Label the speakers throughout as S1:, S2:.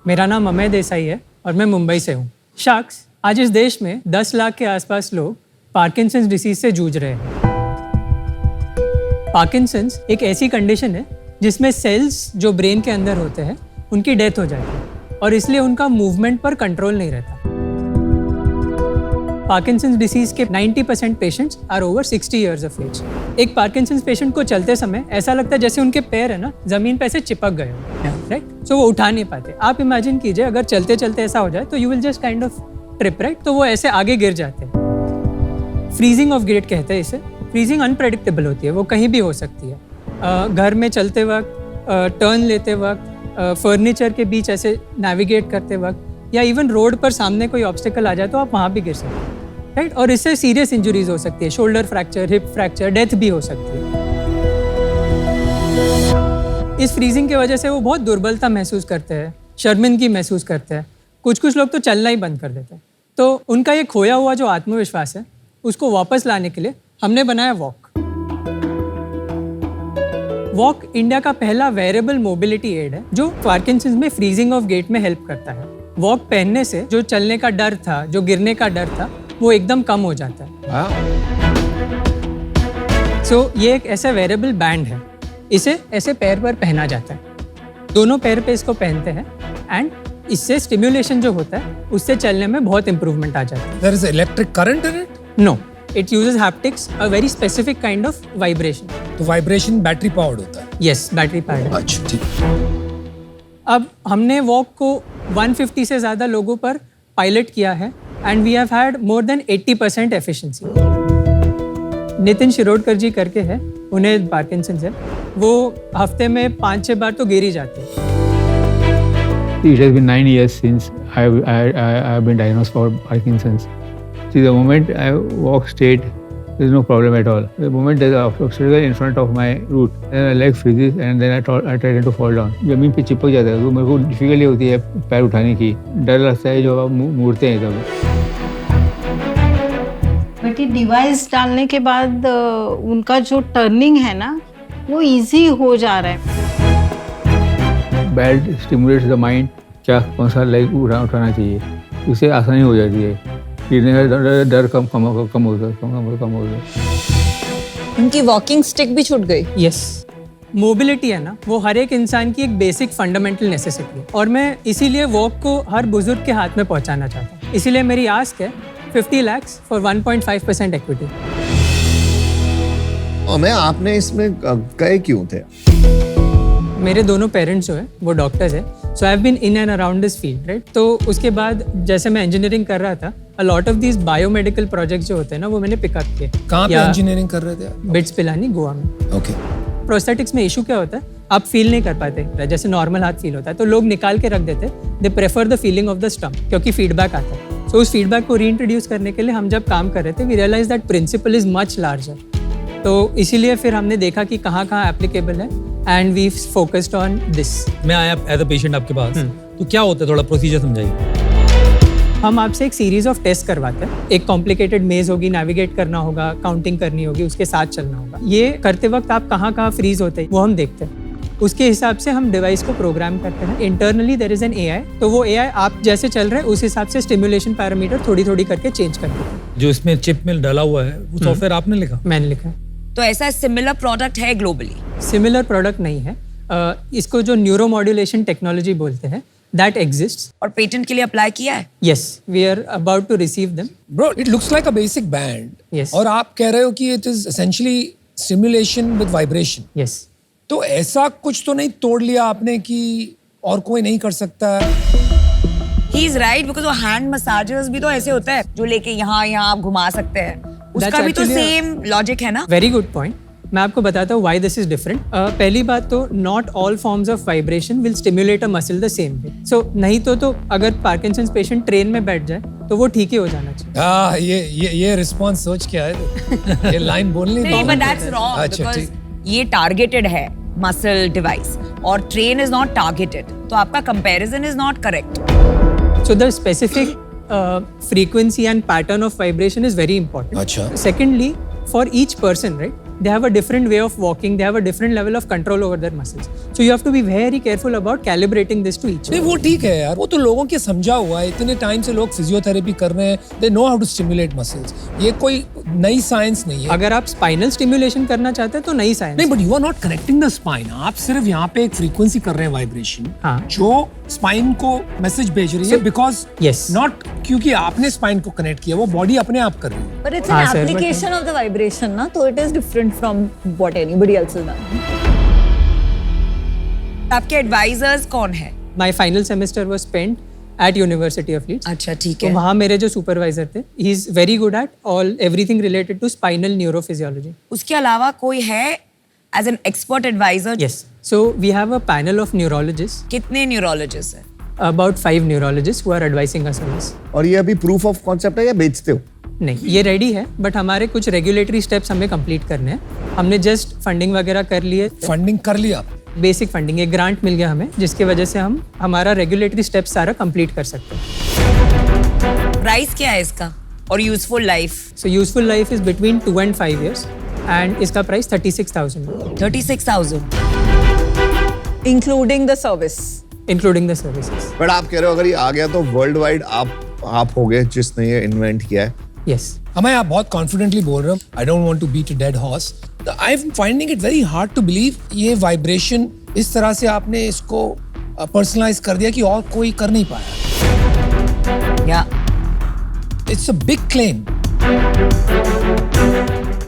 S1: मेरा नाम अमय देसाई है और मैं मुंबई से हूँ। शख्स आज इस देश में 10 लाख के आसपास लोग पार्किंसंस डिसीज से जूझ रहे हैं। पार्किंसंस एक ऐसी कंडीशन है जिसमें सेल्स जो ब्रेन के अंदर होते हैं उनकी डेथ हो जाती है और इसलिए उनका मूवमेंट पर कंट्रोल नहीं रहता। पार्किंसंस डिसीज के 90% patients are over 60 years of age. एक पार्किंसंस पेशेंट को चलते समय ऐसा लगता है जैसे उनके पैर है ना जमीन पे ऐसे चिपक गए हो, राइट? सो वो उठा नहीं पाते। आप इमेजिन कीजिए अगर चलते चलते ऐसा हो जाए तो you will just kind of trip, right? तो वो ऐसे आगे गिर जाते हैं। फ्रीजिंग ऑफ गेट कहते हैं इसे। फ्रीजिंग अनप्रेडिक्टेबल होती है, वो कहीं भी हो सकती है। घर में चलते वक्त, टर्न लेते वक्त, फर्नीचर के बीच ऐसे नेविगेट करते वक्त या इवन रोड पर सामने कोई ऑब्स्टिकल आ जाए तो आप वहाँ भी गिर सकते हैं, राइट? और इससे सीरियस इंजरीज हो सकती है, shoulder fracture, hip fracture, death भी हो सकती है। इस फ्रीजिंग की वजह से वो बहुत दुर्बलता महसूस करते हैं, शर्मिंदगी महसूस करते हैं। कुछ लोग तो चलना ही बंद कर देते हैं। तो उनका ये खोया हुआ जो आत्मविश्वास है उसको वापस लाने के लिए हमने बनाया वॉक। वॉक इंडिया का पहला वेयरेबल मोबिलिटी एड है जो पार्किंसंस में फ्रीजिंग ऑफ गेट में हेल्प करता है। वॉक पहनने से जो चलने का डर था, जो गिरने का डर था, वो एकदम कम हो जाता है। सो ये एक ऐसा वेयरेबल बैंड है, इसे ऐसे पैर पर पहना जाता है। दोनों पैर पे इसको पहनते हैं एंड इससे स्टिम्युलेशन जो होता है उससे चलने में बहुत इंप्रूवमेंट आ जाता है।
S2: There is electric current in it?
S1: No, it uses haptics, a very specific kind of vibration.
S2: तो वाइब्रेशन बैटरी पावर्ड होता है?
S1: Yes, battery powered.
S2: अच्छा, ठीक।
S1: अब हमने वॉक को 150 से ज़्यादा लोगों पर पायलट किया है and we have had more than 80% efficiency. Nitin Shirodkar ji करके है, उन्हें पार्किंसंस है। वो हफ्ते में 5-6 बार तो गिर ही जाते हैं।
S3: It has been 9 years since I've been diagnosed for Parkinson's. See, the moment I walk straight, there is no problem at all. The moment there is an obstacle in front of my root, then my leg freezes and then I try to fall down. जमीन पे चिपक जाता है तो मेरे को difficulty होती है पैर उठाने की, डर लगता है जो आप मुड़ते हैं तब।
S4: बट ये डिवाइस डालने के बाद उनका जो टर्निंग है ना वो इजी हो जा रहा है।
S3: बैड स्टिमुलेट्स द माइंड, क्या कौन सा लेग उठाना चाहिए, उससे आसानी हो जाती है। गिरने का डर कम होता है।
S5: उनकी वॉकिंग स्टिक भी छूट गई।
S1: यस, मोबिलिटी है ना, वो हर एक इंसान की एक बेसिक फंडामेंटल नेसेसिटी है और मैं इसीलिए वॉक को हर बुजुर्ग के हाथ में पहुंचाना चाहता हूँ। इसीलिए मेरी आस्क है 50 lakhs फॉर 1.5% इक्विटी।
S6: मैं आपने इसमें गए क्यों थे?
S1: मेरे दोनों पेरेंट्स जो है वो डॉक्टर्स है, so I have been in and around this field, right? तो उसके बाद जैसे मैं इंजीनियरिंग कर रहा था, a lot of these biomedical projects जो होते हैं ना वो मैंने पिकअप किए।
S2: कहाँ पे इंजीनियरिंग कर रहे थे?
S1: बिट्स पिलानी, गोवा में।
S2: ओके।
S1: प्रोस्थेटिक्स में इशू क्या होता है, आप फील नहीं कर पाते जैसे नॉर्मल हाथ फील होता है, तो लोग निकाल के रख देते। They prefer the feeling of the stump क्योंकि फीडबैक आता है। सो उस फीडबैक को रीइंट्रोड्यूस करने के लिए हम जब काम कर रहे थे, we realize that principle is much larger. तो इसीलिए फिर हमने देखा कि कहाँ एप्लीकेबल है and we focused on this.
S7: मैं आया एज अ पेशेंट आपके पास, तो क्या होता है, थोड़ा प्रोसीजर समझाइए।
S1: हम आपसे एक सीरीज ऑफ टेस्ट करवाते हैं। एक कॉम्प्लिकेटेड मेज होगी, नेविगेट करना होगा, काउंटिंग करनी होगी, उसके साथ चलना होगा। ये करते वक्त आप कहाँ फ्रीज होते हैं वो हम देखते हैं। उसके हिसाब से हम डिवाइस को प्रोग्राम करते हैं। Internally there is an AI, तो वो एआई आप जैसे चल रहे हैं उस हिसाब से स्टिमुलेशन पैरामीटर थोड़ी करके चेंज करते हैं।
S7: जो इसमें चिप में डाला हुआ है वो सॉफ्टवेयर आपने लिखा?
S1: मैंने लिखा।
S5: तो ऐसा सिमिलर प्रोडक्ट है ग्लोबली?
S1: सिमिलर प्रोडक्ट नहीं है, इसको जो न्यूरोमॉड्यूलेशन टेक्नोलॉजी बोलते हैं, दैट एग्जिस्ट्स।
S5: और पेटेंट के लिए अप्लाई किया है?
S1: Yes, we are about to receive them.
S2: Bro, it looks like a basic band.
S1: Yes.
S2: और आप कह रहे हो कि it is essentially stimulation with vibration.
S1: Yes.
S2: तो ऐसा कुछ तो नहीं तोड़ लिया आपने कि और कोई नहीं कर सकता?
S5: ही इज राइट, बिकॉज़ वो हैंड मसाजर्स भी तो ऐसे होता है जो लेके यहाँ आप घुमा सकते हैं, उसका भी तो सेम लॉजिक है ना।
S1: Very good point. मैं आपको बताता हूँ व्हाई दिस इज डिफरेंट। पहली बात तो not all forms of vibration will stimulate a muscle the same way. So नहीं तो अगर पार्किंसंस पेशेंट ट्रेन में बैठ जाए तो वो ठीक ही हो जाना चाहिए।
S2: ये रिस्पॉन्स सोच क्या है? ये लाइन बोलनी
S5: नहीं, but that's wrong,
S2: अच्छा,
S5: because
S2: ठीक।
S5: ये टारगेटेड है मसल डिवाइस और ट्रेन इज नॉट टारगेटेड, तो आपका comparison is not correct.
S1: So the specific frequency and pattern of vibration is very important.
S2: अच्छा।
S1: Secondly, for each person, right, they have a different way of walking, they have a different level of control over their muscles. So you have to be very careful about calibrating this to each
S2: नहीं
S1: other.
S2: वो ठीक है यार, वो तो लोगों के समझा हुआ है, इतने टाइम से लोग फिजियोथेरेपी कर रहे हैं, they know how to stimulate muscles. ये कोई नई साइंस नहीं है.
S1: अगर आप स्पाइनल स्टिमुलेशन करना चाहते हैं तो नई साइंस.
S2: नहीं, but you are not connecting the spine. आप सिर्फ यहाँ पे एक फ्रीक्वेंसी कर रहे हैं वाइब्रेशन,
S1: हाँ.
S2: जो स्पाइन को मैसेज भेज रही है, बिकॉज
S1: Yes.
S2: नॉट क्योंकि आपने स्पाइन को कनेक्ट किया, वो बॉडी अपने आप कर रही है.
S8: But it's
S1: हाँ,
S8: an
S1: sir, but-
S8: application of the vibration, na? So it is different from what anybody else has done.
S5: आपके एडवाइजर्स कौन है?
S1: My final semester was spent at University of Leeds.
S5: अच्छा ठीक
S1: तो
S5: है.
S1: वहाँ मेरे जो सुपरवाइजर थे, he is very good at everything related to spinal neurophysiology.
S5: उसके अलावा कोई है as an expert advisor?
S1: Yes. So we have a panel of neurologists,
S5: कितने न्यूरोलॉजिस्ट हैं?
S1: about 5 neurologists who are advising us on this.
S6: और ये अभी proof of concept है या बेचते हो?
S1: नहीं, ये रेडी है, बट हमारे कुछ रेगुलेटरी स्टेप्स हमें कंप्लीट करने हैं. हमने जस्ट फंडिंग वगैरह कर लिए,
S2: फंडिंग कर लिया.
S1: बेसिक फंडिंग, एक ग्रांट मिल गया हमें, जिसकी वजह से हम हमारा रेगुलेटरी स्टेप्स सारा कंप्लीट कर सकते हैं.
S5: प्राइस क्या है इसका और useful life?
S1: So useful life is between 2 and 5 years and इसका price 36,000
S5: 36,000
S8: Including the service.
S1: Including the services.
S6: But आप कह रहे हो अगर ये आ गया तो वर्ल्ड वाइड आप हो गए जिसने ये इन्वेंट किया है.
S1: यस.
S2: हमें आप बहुत कॉन्फिडेंटली बोल रहे हो. I don't want to beat a dead horse. I am finding it very hard to believe ये वाइब्रेशन इस तरह से आपने इसको पर्सनलाइज कर दिया कि और कोई कर नहीं पाया.
S5: या
S2: इट्स अ बिग क्लेम.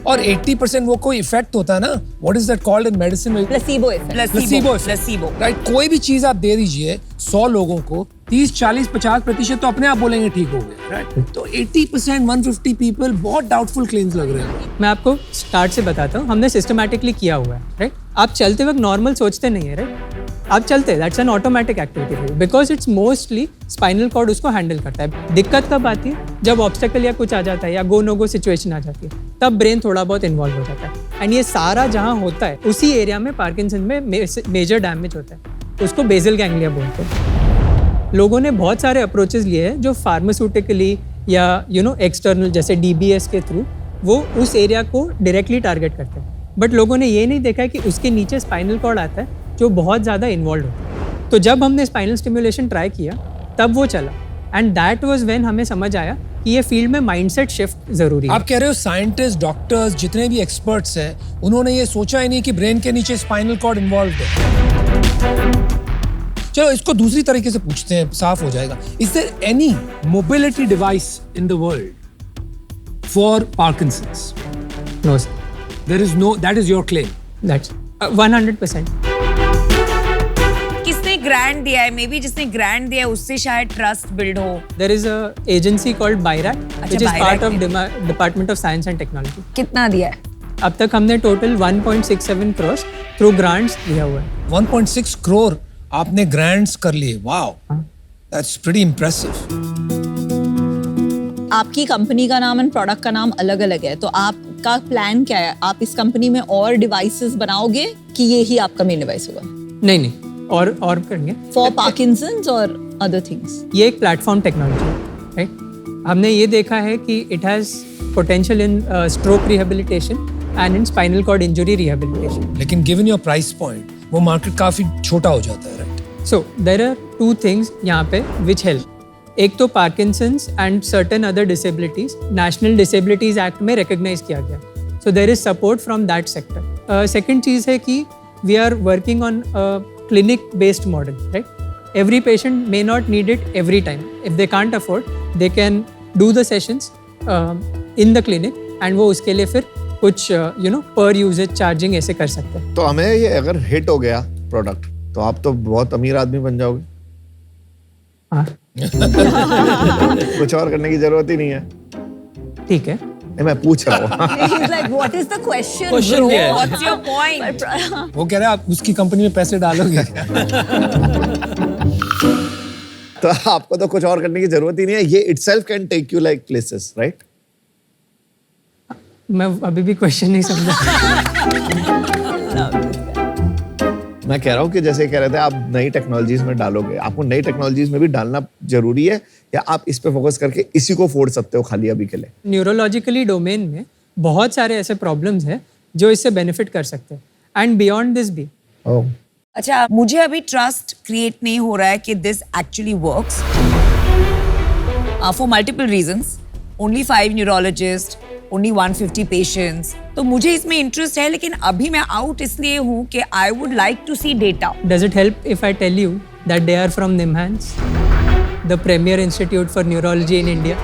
S2: और 80% वो कोई इफेक्ट होता है ना, what is that called in medicine?
S8: Placebo effect.
S2: Placebo effect.
S5: Placebo.
S2: Right, कोई भी चीज आप दे दीजिए 100 लोगों को, 30, 40, 50% तो अपने आप बोलेंगे ठीक हो गया. राइट, तो 80%, 150 पीपल बहुत डाउटफुल क्लेम्स लग रहे हैं.
S1: मैं आपको स्टार्ट से बताता हूँ, हमने सिस्टमैटिकली किया हुआ है. राइट, आप चलते वक्त नॉर्मल सोचते नहीं है. राइट, आप चलते, that's an automatic activity because it's mostly spinal cord उसको हैंडल करता है. दिक्कत कब आती है? जब ऑब्स्टेकल या कुछ आ जाता है या गो नो गो सिचुएशन आ जाती है, तब ब्रेन थोड़ा बहुत इन्वॉल्व हो जाता है. एंड ये सारा जहाँ होता है उसी एरिया में पार्किंसन में मेजर डैमेज होता है. उसको बेसल गैंग्लिया बोलते हैं. लोगों ने बहुत सारे अप्रोचेस लिए हैं जो फार्मास्यूटिकली या एक्सटर्नल जैसे DBS के थ्रू वो उस एरिया को डायरेक्टली टारगेट करते हैं. बट लोगों ने ये नहीं देखा कि उसके नीचे स्पाइनल कॉर्ड आता है जो बहुत ज़्यादा इन्वॉल्व होता है. तो जब हमने स्पाइनल स्टिमुलेशन ट्राई किया तब वो चला. एंड दैट वाज व्हेन हमें समझ आया कि ये फील्ड में माइंडसेट शिफ्ट जरूरी है.
S2: आप कह रहे हो साइंटिस्ट, डॉक्टर्स, जितने भी एक्सपर्ट्स हैं, उन्होंने ये सोचा ही नहीं कि ब्रेन के नीचे स्पाइनल कॉर्ड इन्वॉल्व है. चलो इसको दूसरी तरीके से पूछते हैं, साफ हो जाएगा. Is there any mobility device in the world for Parkinson's?
S1: No sir.
S2: There is no. That is your claim.
S1: That's 100%.
S5: किसने ग्रांट दिया है? मे बी जिसने ग्रांट दिया है उससे शायद ट्रस्ट बिल्ड हो.
S1: There is a agency called BIRAC, which is
S5: BIRAC
S1: part of
S5: ने
S1: Department of Science and Technology.
S5: कितना दिया है?
S1: अब तक हमने टोटल 1.67 crores थ्रू ग्रांट्स दिया हुआ है.
S2: 1.6 करोड़ आपने ग्रांट्स कर लिए. Wow, that's pretty impressive.
S8: आपकी कंपनी का नाम एंड प्रोडक्ट का नाम अलग अलग है, तो आपका प्लान क्या है? आप इस कंपनी में और डिवाइसेस बनाओगे कि ये ही आपका मेन डिवाइस होगा
S1: नहीं, और करेंगे.
S8: फॉर पार्किंसंस और अदर थिंग्स?
S1: ये एक प्लेटफॉर्म टेक्नोलॉजी है. राइट, हमने ये देखा है कि it has potential in stroke rehabilitation and in spinal cord injury rehabilitation.
S2: लेकिन गिवन योर प्राइस पॉइंट वो मार्केट काफी छोटा हो जाता है. Right,
S1: so there are 2 things यहाँ पे विच हेल्प. एक तो Parkinson's and certain other disabilities national disabilities act में रिकग्नाइज किया गया. So there is support from that sector. Second चीज़ है कि we are working on clinic based model, right? Every patient may not need it every time. If they can't afford, they can do the sessions in the clinic and वो उसके लिए फिर कुछ per usage charging ऐसे कर सकते हैं.
S6: तो हमें ये अगर हिट हो गया प्रोडक्ट तो आप तो बहुत अमीर आदमी बन जाओगे.
S1: हाँ,
S6: कुछ और करने की जरूरत ही नहीं है.
S1: ठीक है.
S6: मैं पूछ रहा हूँ.
S8: He's like, what is the question?
S7: Question
S8: bro?
S7: क्या है?
S5: What's your point?
S2: वो कह रहे हैं आप उसकी कंपनी में पैसे डालोगे.
S6: तो आपको तो कुछ और करने की जरूरत ही नहीं है. ये itself can take you like places, right?
S1: मैं अभी भी क्वेश्चन नहीं समझा.
S6: मैं कह रहा हूँ कि जैसे कह रहे थे आप नई टेक्नोलॉजीज में डालोगे, आपको नई टेक्नोलॉजीज में भी डालना जरूरी है या आप इस पे फोकस करके इसी को फोड़ सकते हो खाली अभी के लिए?
S1: न्यूरोलॉजिकली डोमेन में बहुत सारे ऐसे प्रॉब्लम्स हैं जो इससे बेनिफिट कर सकते हैं एंड बियॉन्ड दिस भी।
S5: अच्छा, मुझे अभी ट्रस्ट क्रिएट नहीं हो रहा है कि this actually works for multiple reasons. Only 5 neurologist, only 150 patients. तो मुझे इसमें इंटरेस्ट है, लेकिन अभी मैं आउट इसलिए हूँ कि I would like to see data.
S1: Does it help if I tell you that they are from NIMHANS, the premier institute for neurology in India?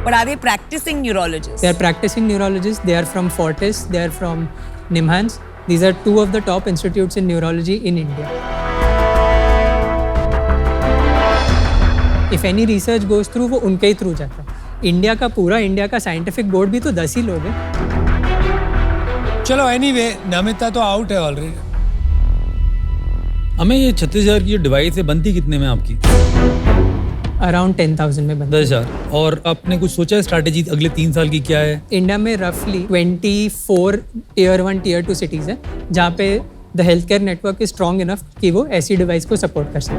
S5: But are they practicing neurologists?
S1: They are practicing neurologists. They are from Fortis. They are from NIMHANS. These are 2 of the top institutes in neurology in India. If any research goes through, वो उनके ही through जाता है। India का scientific board भी तो 10 ही लोग हैं।
S2: चलो एनीवे, नमिता तो आउट है ऑलरेडी।
S7: हमें ये 36,000 की जो डिवाइस है बनती कितने में आपकी?
S1: अराउंड 10,000 में बनता है।
S7: 10,000। और आपने कुछ सोचा है स्ट्रैटेजी अगले 3 साल की क्या है?
S1: इंडिया में रफली 24 टियर 1 टियर 2 सिटीज़ हैं जहाँ पे the health care network is strong enough कि वो ऐसी डिवाइस को सपोर्ट कर सके।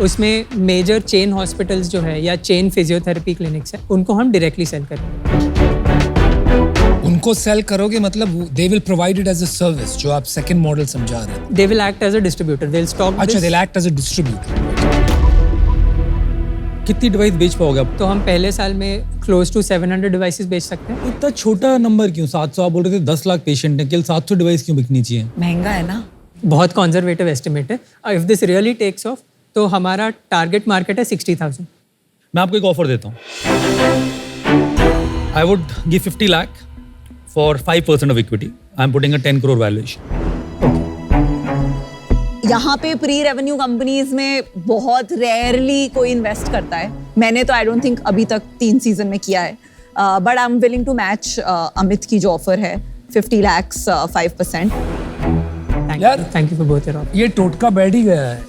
S1: उसमें मेजर चेन हॉस्पिटल्स जो है या चेन फिजियोथेरेपी क्लिनिक्स है, उनको हम डायरेक्टली सेल करेंगे।
S2: उनको सेल करोगे मतलब they will provide it as a service, जो आप सेकंड मॉडल समझा रहे हैं।
S1: They will act as a distributor, they will stock.
S2: अच्छा, they will act as a distributor.
S7: कितनी डिवाइस बेच पाओगे आप?
S1: तो हम पहले साल में क्लोज टू 700 डिवाइसेस बेच सकते हैं।
S7: इतना छोटा नंबर क्यों? 700 आप बोल रहे थे, 10 लाख पेशेंट हैं, केवल 700 डिवाइस क्यों बिकनी चाहिए?
S5: महंगा है ना।
S1: बहुत कंजर्वेटिव एस्टिमेट है। If this really takes off तो हमारा टारगेट मार्केट है 60,000।
S7: मैं आपको एक ऑफर देता हूँ। I would give 50 lakh for 5% of equity. I am putting a 10 crore valuation.
S8: यहाँ पे प्री रेवेन्यू कंपनीज में बहुत रेयरली कोई इन्वेस्ट करता है। मैंने तो आई डोंट थिंक अभी तक 3 सीजन में किया है, but I am willing to match Amit की जो ऑफर है 50 lakhs 5%।
S1: Thank you for both your offer.
S2: ये टोटका बैठ ही गया है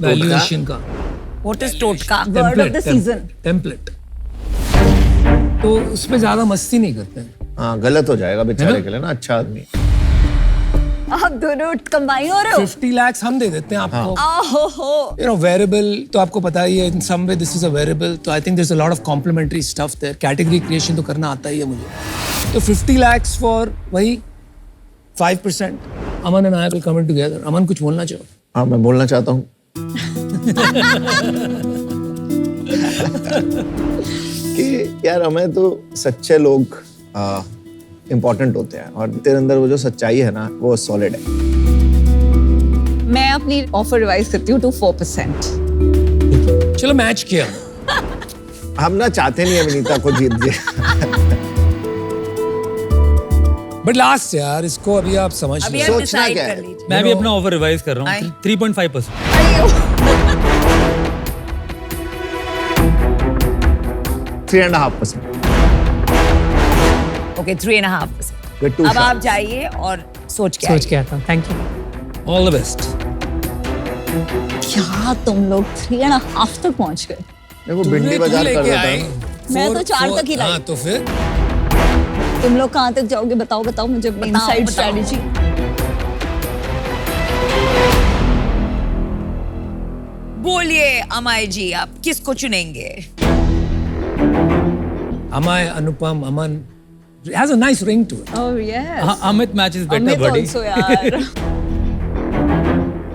S2: वैल्यूएशन का।
S5: What is टोटका?
S8: Word of the season.
S2: Template. तो उसमें ज्यादा मस्ती नहीं करते हैं।
S6: हाँ, गलत हो जाएगा बेचारे के लिए ना। अच्छा आदमी।
S8: आप दोनों कंबाइन हो रहे हो।
S2: 50 lakhs हम दे देते हैं आपको।
S8: ओहो।
S2: You know, variable तो आपको पता ही है, in some way this is a variable, तो I think there's a lot of complementary stuff there. Category creation तो करना आता ही है मुझे। तो 50 lakhs for वही 5%. अमन and I will come in together. अमन कुछ बोलना चाहो?
S6: हाँ, मैं बोलना चाहता हूँ कि यार हमें तो सच्चे लोग इम्पोर्टेंट होते हैं, और तेरे अंदर वो जो सच्चाई है ना, वो सॉलिड है।
S8: मैं अपनी ऑफर रिवाइज करती हूँ to 4%।
S2: चलो मैच किया।
S6: हम ना चाहते नहीं है विनीता को जीत जाए।
S2: बट लास्ट यार, इसको अभी आप समझ
S5: अभी
S2: लो।
S5: आप
S6: सोचना
S5: decide
S6: क्या
S5: कर
S6: है?
S5: लीजिए।
S7: मैं भी अपना ऑफर रिवाइज कर रहा हूँ 3.5%।
S6: 3.5%।
S5: Okay, 3.5%।
S6: We're too
S5: अब
S6: sharp.
S5: आप जाइए और सोच के
S1: सोच के आता हूँ। Thank you.
S7: All the best.
S8: क्या तुम लोग 3.5 तक पहुंच गए?
S6: देखो भिंडी बाजार कर देता है।
S8: मैं तो 4 तक ही लाई।
S2: हाँ, तो फिर
S8: तुम लोग कहाँ तक जाओगे? बताओ मुझे अपनी इनसाइड स्ट्रेटजी।
S5: बोलिए अमाय जी, आप किसको चुनेंगे?
S2: Amay, Anupam, Aman has a nice ring to it.
S8: Oh yes.
S7: Amit match is better
S8: Amit
S7: buddy.
S8: also यार।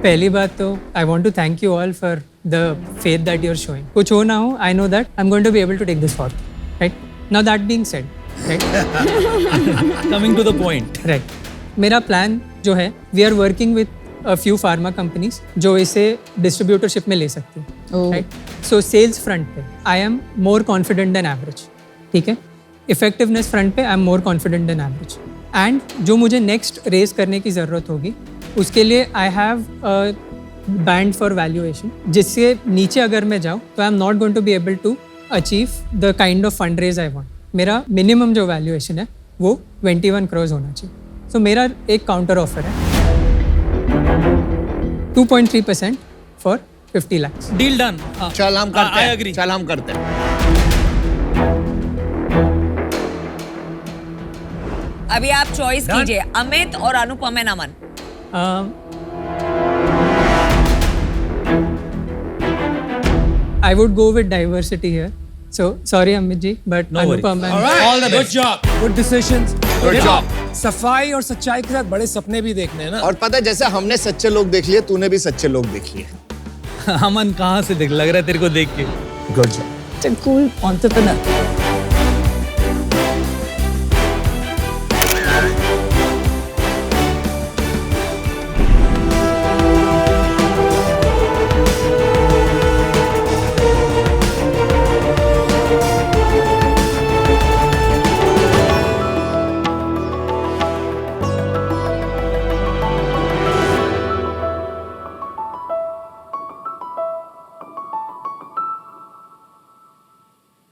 S1: पहली बात तो I want to thank you all for the faith that you are showing. कुछ हो ना हो, I know that I am going to be able to take this forward, right? Now that being said, right,
S7: coming to the point.
S1: Right, मेरा plan जो है, we are working with a few pharma companies जो इसे distributorship में ले सकती है, right? सो sales front पे I am more confident than average, ठीक है? इफेक्टिवनेस फ्रंट पे I am more confident than average. And जो मुझे नेक्स्ट रेज करने की ज़रूरत होगी, उसके लिए I have band for valuation, जिससे नीचे अगर मैं जाऊँ तो I am not going to be able to achieve the kind of fund raise I want. मेरा मिनिमम जो वैल्यूएशन है वो 21 करोड़ होना चाहिए। सो मेरा एक काउंटर ऑफर है 2.3% फॉर 50 lakhs।
S7: Deal done.
S6: चल हम करते
S7: आई
S6: हैं।
S7: एग्री।
S6: चल हम करते हैं।
S5: अभी आप चॉइस कीजिए, अमित और Anupam and Aman.
S1: I would go with diversity here. So sorry Amit ji, but
S7: No worries.
S1: Anupam and
S7: All the
S2: good
S7: best.
S2: Job, good decisions,
S6: Good job.
S2: सफाई और सच्चाई के साथ बड़े सपने भी देखने हैं ना।
S6: और पता है जैसे हमने सच्चे लोग देख लिए तूने भी सच्चे लोग देख लिए।
S7: अमन कहाँ से देख लग रहा है तेरे को देख के?
S6: Good job.
S8: Cool entrepreneur.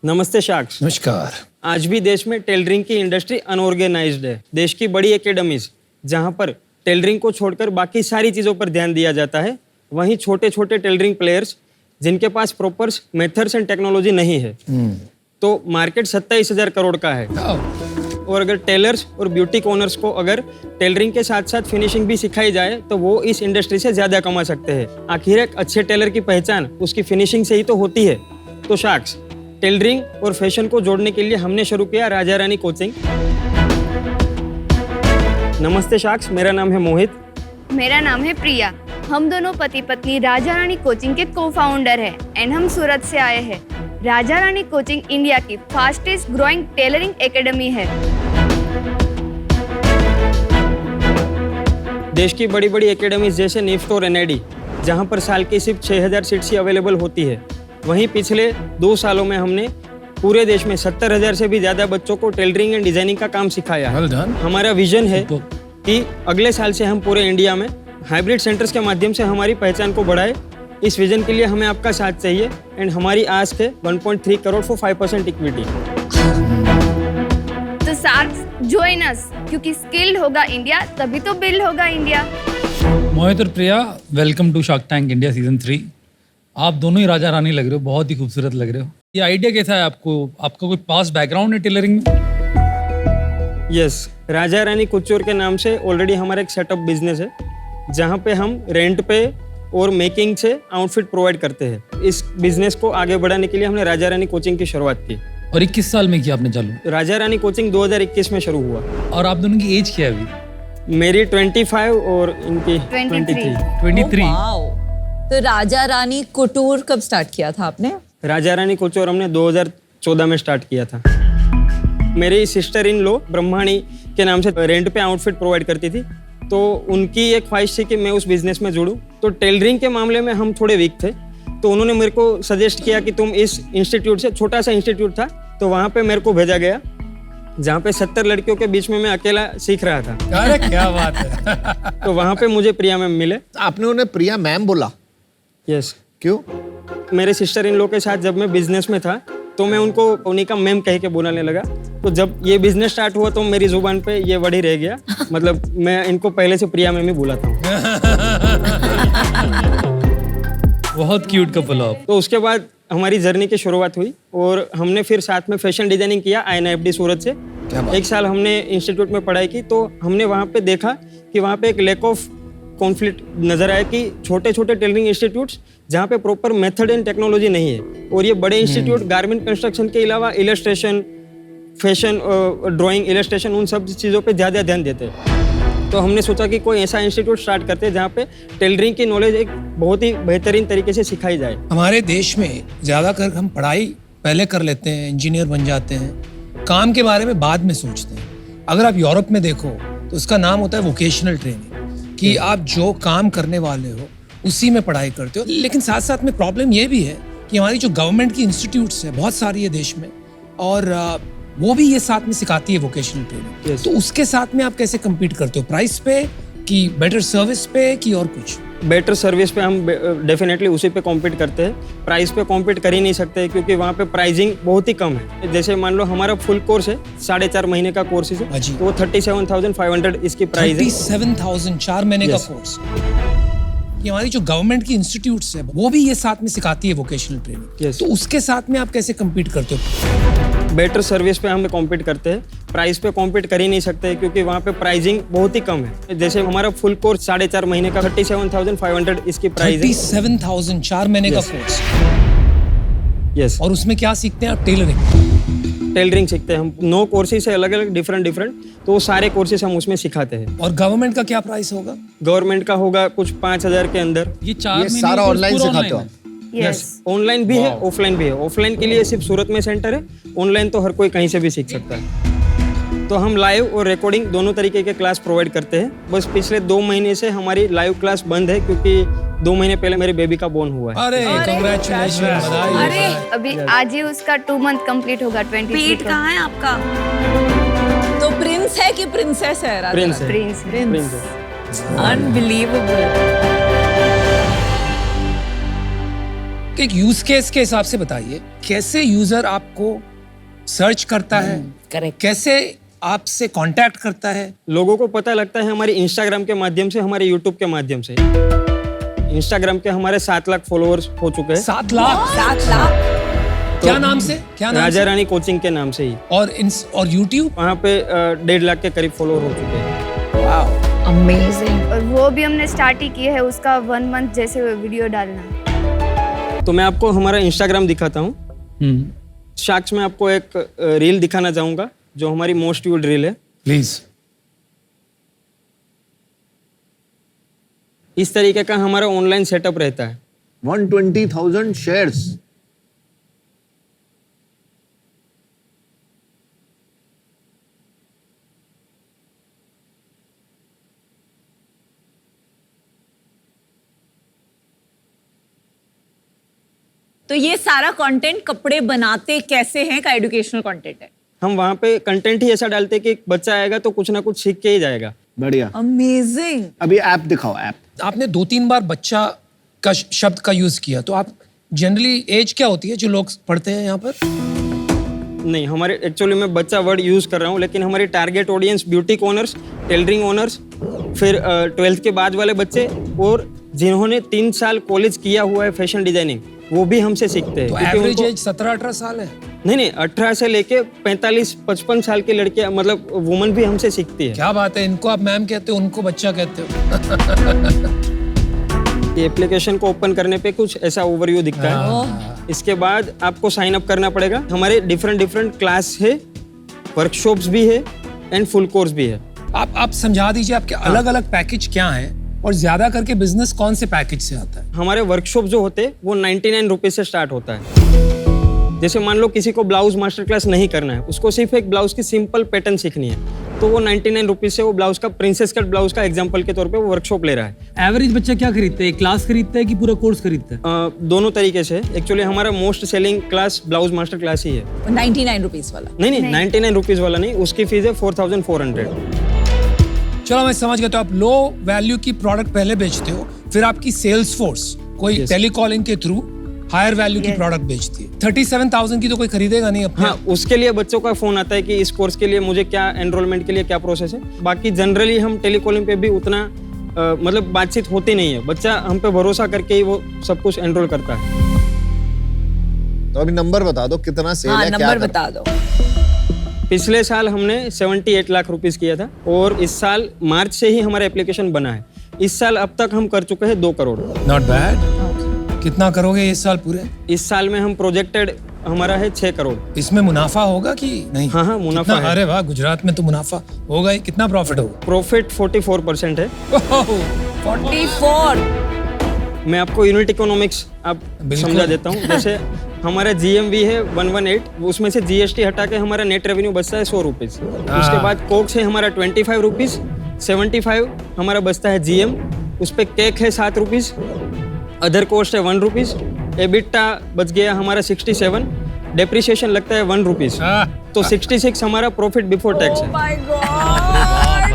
S9: नमस्ते शार्क्स।
S2: नमस्कार।
S9: आज भी देश में टेलरिंग की इंडस्ट्री अनऑर्गेनाइज्ड है। देश की बड़ी एकेडमीज जहां पर टेलरिंग को छोड़कर बाकी सारी चीज़ों पर ध्यान दिया जाता है, वहीं छोटे छोटे टेलरिंग प्लेयर्स जिनके पास प्रॉपर मेथड्स एंड टेक्नोलॉजी नहीं है, तो मार्केट 27,000 करोड़ का है। और अगर टेलर्स और ब्यूटिक ओनर्स को अगर टेलरिंग के साथ साथ फिनिशिंग भी सिखाई जाए तो वो इस इंडस्ट्री से ज़्यादा कमा सकते हैं। आखिर एक अच्छे टेलर की पहचान उसकी फिनिशिंग से ही तो होती है। तो शार्क्स, टेलरिंग और फैशन को जोड़ने के लिए हमने शुरू किया राजा रानी कोचिंग। नमस्ते शार्क्स, मेरा नाम है मोहित।
S10: मेरा नाम है प्रिया। हम दोनों पति पत्नी राजा रानी कोचिंग के को-फाउंडर हैं एंड हम सूरत से आए हैं। राजा रानी कोचिंग इंडिया की फास्टेस्ट ग्रोइंग टेलरिंग एकेडमी है।
S9: देश की बड़ी बड़ी एकेडमीज जैसे निफ्ट और एनआईडी, जहां पर साल की सिर्फ 6,000 सीट्स ही अवेलेबल होती है, वहीं पिछले 2 सालों में हमने पूरे देश में 70,000 से भी ज़्यादा बच्चों को टेलरिंग एंड डिजाइनिंग का काम सिखाया है।
S2: Well done.
S9: हमारा विजन है कि अगले साल से हम पूरे इंडिया में हाइब्रिड सेंटर्स के माध्यम से हमारी पहचान को बढ़ाए। इस विजन के लिए हमें आपका साथ चाहिए एंड हमारी आस्क है 1.3 करोड़ फॉर 5% इक्विटी।
S10: तो शार्क्स जॉइन अस, क्योंकि स्किल्ड होगा इंडिया तभी तो बिल्ड होगा इंडिया।
S7: मोहित और Priya, welcome to shark tank India season 3। आप दोनों ही राजा रानी लग रहे हो, बहुत ही खूबसूरत लग रहे हो। ये आइडिया कैसा है आपको? आपका कोई पास बैकग्राउंड है टेलरिंग में?
S9: यस, राजा रानी कुचोर के नाम से ऑलरेडी हमारा एक सेटअप बिजनेस है, जहाँ पे हम रेंट पे और मेकिंग से आउटफिट प्रोवाइड करते हैं। इस बिजनेस को आगे बढ़ाने के लिए हमने राजा रानी कोचिंग की शुरुआत की।
S7: और 21 साल में किया आपने चालू?
S9: राजा रानी कोचिंग 2021 में शुरू हुआ।
S7: और आप दोनों की एज क्या है अभी?
S9: मेरी 25 और इनकी 23।
S7: 23।
S8: वाओ। तो राजा रानी कुटूर कब स्टार्ट किया था आपने?
S9: राजा रानी कुचोर हमने 2014 में स्टार्ट किया था। मेरी सिस्टर इन लॉ ब्रह्माणी के नाम से रेंट पे आउटफिट प्रोवाइड करती थी, तो उनकी एक ख्वाहिश थी कि मैं उस बिजनेस में जुड़ूं। तो टेलरिंग के मामले में हम थोड़े वीक थे, तो उन्होंने मेरे को सजेस्ट किया कि तुम इस इंस्टीट्यूट से, छोटा सा इंस्टीट्यूट था, तो वहाँ पे मेरे को भेजा गया, जहाँ पे 70 लड़कियों के बीच में मैं अकेला सीख रहा था।
S2: अरे क्या बात है।
S9: तो वहाँ पे मुझे प्रिया मैम मिले।
S6: आपने उन्हें प्रिया मैम बोला?
S9: यस।
S6: क्यों?
S9: मेरे सिस्टर इन लॉ के साथ जब मैं बिजनेस में था, तो मैं उनको उन्हीं का मैम कह के बुलाने लगा। तो जब ये बिजनेस स्टार्ट हुआ तो मेरी जुबान पे ये वर्ड ही रह गया। मतलब मैं इनको पहले से प्रिया मैम ही बुलाता हूँ।
S7: बहुत क्यूट कपल हो आप।
S9: तो उसके बाद हमारी जर्नी की शुरुआत हुई और हमने फिर साथ में फैशन डिजाइनिंग किया INFD सूरत से। 1 साल हमने इंस्टीट्यूट में पढ़ाई की, तो हमने वहाँ पे देखा कि वहाँ पे एक लैक ऑफ कॉन्फ्लिक्ट नजर आया कि छोटे छोटे टेलरिंग इंस्टीट्यूट्स जहाँ पे प्रॉपर मेथड एंड टेक्नोलॉजी नहीं है, और ये बड़े इंस्टीट्यूट गारमेंट कंस्ट्रक्शन के अलावा इलस्ट्रेशन, फैशन, ड्राइंग, इलस्ट्रेशन, उन सब चीज़ों पे ज़्यादा ध्यान देते हैं। तो हमने सोचा कि कोई ऐसा इंस्टीट्यूट स्टार्ट करते हैं जहाँ पे टेलरिंग की नॉलेज एक बहुत ही बेहतरीन तरीके से सिखाई जाए।
S2: हमारे देश में ज़्यादातर हम पढ़ाई पहले कर लेते हैं, इंजीनियर बन जाते हैं, काम के बारे में बाद में सोचते हैं। अगर आप यूरोप में देखो तो उसका नाम होता है वोकेशनल ट्रेनिंग, कि आप जो काम करने वाले हो उसी में पढ़ाई करते हो। लेकिन साथ साथ में प्रॉब्लम ये भी है कि हमारी जो गवर्नमेंट की इंस्टीट्यूट्स है बहुत सारी है देश में, और वो भी ये साथ में सिखाती है वोकेशनल ट्रेनिंग। तो उसके साथ में आप कैसे कम्पीट करते हो? प्राइस पे कि बेटर सर्विस पे कि और कुछ?
S9: बेटर सर्विस पे हम डेफिनेटली उसी पे कॉम्पीट करते हैं। प्राइस पे कॉम्पीट कर ही नहीं सकते, क्योंकि वहाँ पे प्राइसिंग बहुत ही कम है। जैसे मान लो हमारा फुल कोर्स है, 4.5 महीने का कोर्स है, तो वो 37,500 इसकी प्राइस है।
S2: 37,000 4 महीने का कोर्स। ये हमारी जो गवर्नमेंट की इंस्टीट्यूट्स है वो भी ये साथ में सिखाती है वोकेशनल ट्रेनिंग। तो उसके साथ में आप कैसे कम्पीट करते हो?
S9: बेटर सर्विस पे हम कॉम्पीट करते हैं, प्राइस पे कॉम्पीट कर ही नहीं सकते, क्योंकि वहाँ पे प्राइसिंग बहुत ही कम है। जैसे हमारा फुल कोर्स 4.5 महीने का 37,500 इसकी प्राइस है।
S2: 37,000 4 महीने का कोर्स।
S9: यस
S2: और उसमें क्या सीखते हैं आप? टेलरिंग।
S9: टेलरिंग सीखते हैं हम। 9 कोर्सेज है अलग अलग डिफरेंट, तो वो सारे कोर्सेज हम उसमें सिखाते हैं।
S2: और गवर्नमेंट का क्या प्राइस होगा?
S9: गवर्नमेंट का होगा कुछ 5,000 के अंदर।
S7: ये 4
S6: ये
S7: महीने
S6: सारा
S7: कोर्स
S6: ऑनलाइन
S7: पूरा
S6: सिखाते हो
S7: online
S6: आप?
S7: है।
S4: यस
S9: ऑनलाइन भी है, ऑफलाइन भी है। ऑफलाइन के लिए सिर्फ सूरत में सेंटर है, ऑनलाइन तो हर कोई कहीं से भी सीख सकता है। तो हम लाइव और रिकॉर्डिंग दोनों तरीके के क्लास प्रोवाइड करते हैं। बस पिछले 2 महीने से हमारी लाइव क्लास बंद है क्योंकि 2 महीने पहले मेरे बेबी का बोर्न हुआ है।
S2: अरे कांग्रेचुलेशन, बधाई।
S5: अरे
S10: अभी आज ही उसका 2 मंथ कंप्लीट होगा 23
S5: पेट कहाँ है आपका?
S8: तो प्रिंस है कि प्रिंसेस है? राजा?
S9: प्रिंस है।
S10: प्रिंस
S9: प्रिंस है।
S5: अनबिलीवेबल।
S2: एक यूज केस के हिसाब से बताइए, कैसे यूजर आपको सर्च करता है,
S5: करेक्ट।
S2: कैसे आपसे कांटेक्ट करता है?
S9: लोगों को पता लगता है हमारे इंस्टाग्राम के माध्यम से, हमारे यूट्यूब के माध्यम से। इंस्टाग्राम के हमारे 7 लाख फॉलोअर्स हो चुके हैं।
S2: 7 लाख?
S5: 7 लाख।
S2: क्या नाम से? क्या नाम
S9: राजा
S2: से?
S9: रानी कोचिंग के नाम से ही।
S2: और यूट्यूब?
S9: वहाँ पे 1.5 लाख के करीब फॉलोअर हो चुके हैं।
S5: अमेजिंग।
S10: और वो भी हमने स्टार्ट ही किया है उसका 1 मंथ जैसे वीडियो डालना।
S9: तो मैं आपको हमारा इंस्टाग्राम दिखाता हूँ। शाक्स में आपको एक रील दिखाना चाहूंगा जो हमारी मोस्ट व्यूड रील है।
S2: प्लीज।
S9: इस तरीके का हमारा ऑनलाइन सेटअप रहता है।
S6: 120,000 शेयर्स।
S8: तो ये सारा कंटेंट कपड़े बनाते कैसे हैं का एजुकेशनल कंटेंट है?
S9: हम वहाँ पे कंटेंट ही ऐसा डालते हैं कि एक बच्चा आएगा तो कुछ ना कुछ सीख के ही जाएगा।
S6: बढ़िया।
S8: अमेजिंग।
S6: अभी ऐप दिखाओ, ऐप।
S2: आपने 2-3 बार बच्चा का शब्द का यूज किया, तो आप जनरली एज क्या होती है जो लोग पढ़ते हैं यहाँ पर?
S9: नहीं, हमारे एक्चुअली मैं बच्चा वर्ड यूज कर रहा हूँ, लेकिन हमारी target audience boutique owners, tailoring owners, फिर 12th के बाद वाले बच्चे और जिन्होंने 3 साल कॉलेज किया हुआ है फैशन डिजाइनिंग, वो भी हमसे सीखते हैं।
S2: तो
S9: क्योंकि
S2: एवरेज
S9: उनको-
S2: एज 17-18 साल है?
S9: नहीं, 18 से लेके 45-55 साल की लड़कियां, मतलब वुमन भी हमसे सीखती है।
S2: क्या बात है, इनको आप मैम कहते हो, उनको बच्चा कहते हो।
S9: ये एप्लीकेशन को ओपन करने पे कुछ ऐसा ओवरव्यू दिखता है। इसके बाद आपको साइन अप करना पड़ेगा। हमारे डिफरेंट क्लास है, वर्कशॉप्स भी है एंड फुल कोर्स भी है।
S2: आप समझा दीजिए आपके अलग अलग पैकेज क्या हैं और ज्यादा करके बिजनेस कौन से पैकेज से आता है?
S9: हमारे वर्कशॉप जो होते हैं वो 99 रुपीज से स्टार्ट होता है। जैसे मान लो किसी को ब्लाउज मास्टर क्लास नहीं करना है, उसको सिर्फ एक ब्लाउज की सिंपल पैटर्न सीखनी है, तो वो 99 रुपीज से वो ब्लाउज का प्रिंसेस कट ब्लाउज का एग्जांपल के तौर पे वो वर्कशॉप ले रहा है।
S7: एवरेज बच्चा क्या खरीदता है? क्लास खरीदता है कि पूरा कोर्स खरीदता है?
S9: दोनों तरीके से। एक्चुअली हमारा most selling class blouse master class ही है।
S8: 99 रुपीज वाला?
S9: नहीं, 99 रुपीज वाला नहीं, उसकी फीस है 4400।
S2: चलो मैं समझ गया। तो आप लो वैल्यू की प्रोडक्ट पहले बेचते हो, फिर आपकी सेल्स फोर्स कोई टेलीकॉलिंग के थ्रू हायर वैल्यू की प्रोडक्ट बेचती है। 37,000 की तो कोई खरीदेगा नहीं अपने।
S9: हाँ, उसके लिए बच्चों का फोन आता है कि इस कोर्स के लिए मुझे क्या एनरोलमेंट के लिए क्या प्रोसेस है। बाकी जनरली हम टेलीकॉलिंग पे भी उतना मतलब बातचीत होती नहीं है। बच्चा हम पे भरोसा करके ही वो सब कुछ एनरोल करता है।
S6: तो अभी नंबर बता दो, कितना सेल
S5: हाँ,
S6: है, क्या
S5: नंबर
S6: कर-
S5: बता दो।
S9: पिछले साल हमने 78 लाख रुपीस किया था और इस साल मार्च से ही हमारा एप्लीकेशन बना है। इस साल अब तक हम कर चुके हैं 2 करोड़।
S2: Not bad. कितना करोगे इस साल पूरे?
S9: इस साल में हम प्रोजेक्टेड हमारा है 6 करोड़।
S2: इसमें मुनाफा होगा कि नहीं?
S9: हाँ, मुनाफा
S2: कितना?
S9: है।
S2: अरे वाह, गुजरात में तो मुनाफा होगा ही। कितना प्रॉफिट होगा?
S9: प्रॉफिट 44% है।
S5: 44।
S9: मैं आपको यूनिट इकोनॉमिक्स आप
S2: बिल्कुल।
S9: समझा देता हूँ। जैसे हमारा GMV है 118, उसमें से GST हटा के हमारा नेट रेवेन्यू बचता है 100 रुपीज। उसके बाद कोक्स है हमारा 25 रुपीज, 75 हमारा बचता है GM, उस पे केक है 7 रुपीज, अदर कॉस्ट है 1 रुपीज, एबिटा बच गया हमारा 67, डेप्रिसिएशन लगता है 1 रुपीज, तो 66 हमारा प्रॉफिट बिफोर टैक्स है।
S7: भाई कमाल।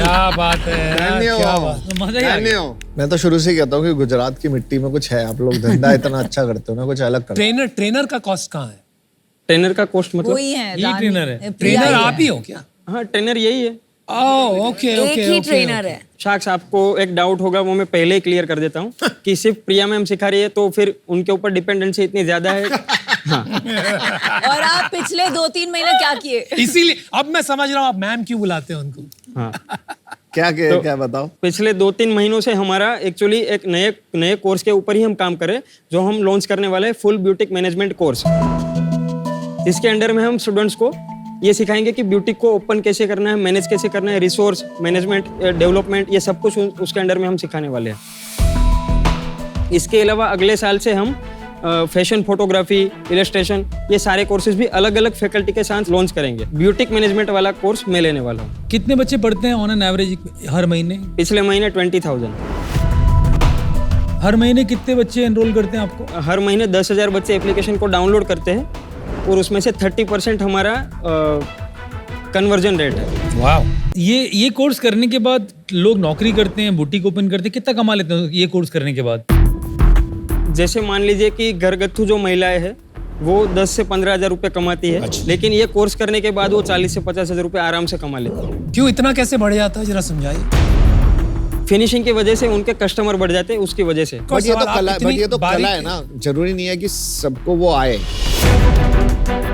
S2: क्या बात है यार,
S6: धन्य
S2: क्या
S6: हो।
S2: बात।
S7: मजा ही आ
S6: धन्य
S7: गया।
S6: हो। मैं तो शुरू से ही कहता हूँ कि गुजरात की मिट्टी में कुछ है। आप लोग धंधा इतना अच्छा करते हो ना, कुछ अलग करते
S2: ट्रेनर का कॉस्ट कहाँ है?
S9: ट्रेनर का कॉस्ट मतलब?
S8: वही है,
S7: ये
S8: रानी-
S7: ट्रेनर है।
S8: प्रिया
S2: ट्रेनर
S8: ही
S2: आप
S8: है।
S2: ही हो क्या?
S9: हाँ, ट्रेनर यही है।
S2: ओह, ओके
S5: एक
S2: ओके
S5: ही
S2: ओके,
S5: ट्रेनर
S2: ओके।
S5: है।
S9: शाक्स, आपको एक डाउट होगा, वो मैं पहले ही क्लियर कर देता हूँ कि सिर्फ प्रिया मैम सिखा रही है तो फिर उनके ऊपर डिपेंडेंसी इतनी ज्यादा है। हाँ,
S8: और आप पिछले 2-3 महीने क्या किए?
S2: इसीलिए अब मैं समझ रहा हूँ आप मैम क्यों बुलाते हैं उनको।
S9: हाँ,
S6: क्या बताओ?
S9: पिछले 2-3 महीनों से हमारा एक्चुअली एक नए कोर्स के ऊपर ही हम काम करें, जो हम लॉन्च करने वाले हैं, फुल ब्यूटिक मैनेजमेंट कोर्स। इसके अंडर में हम स्टूडेंट्स को ये सिखाएंगे कि ब्यूटिक को ओपन कैसे करना है, मैनेज कैसे करना है, रिसोर्स मैनेजमेंट, डेवलपमेंट, ये सब कुछ उसके अंडर में हम सिखाने वाले हैं। इसके अलावा अगले साल से हम फैशन फोटोग्राफी, इलस्ट्रेशन, ये सारे कोर्सेज भी अलग अलग फैकल्टी के साथ लॉन्च करेंगे। ब्यूटिक मैनेजमेंट वाला कोर्स मैं लेने वाला हूँ।
S7: कितने बच्चे पढ़ते हैं ऑन एन एवरेज हर महीने?
S9: पिछले महीने 20,000।
S7: हर महीने कितने बच्चे एनरोल करते हैं आपको?
S9: हर महीने 10,000 बच्चे एप्लीकेशन को डाउनलोड करते हैं और उसमें से 30% हमारा कन्वर्जन रेट है।
S2: वाह।
S7: ये कोर्स करने के बाद लोग नौकरी करते हैं, बुटीक ओपन करते हैं, कितना कमा लेते हैं ये कोर्स करने के बाद?
S9: जैसे मान लीजिए कि घरगथ्थू जो महिलाएं हैं वो 10 से 15,000 रुपये कमाती है, लेकिन ये कोर्स करने के बाद वो 40 से 50,000 रुपये आराम से कमा लेती है।
S2: क्यों इतना कैसे बढ़ जाता है, जरा समझाइए।
S9: फिनिशिंग की वजह से उनके कस्टमर बढ़ जाते हैं, उसकी वजह से।
S6: बट ये तो कला है ना, जरूरी नहीं है कि सबको वो आए।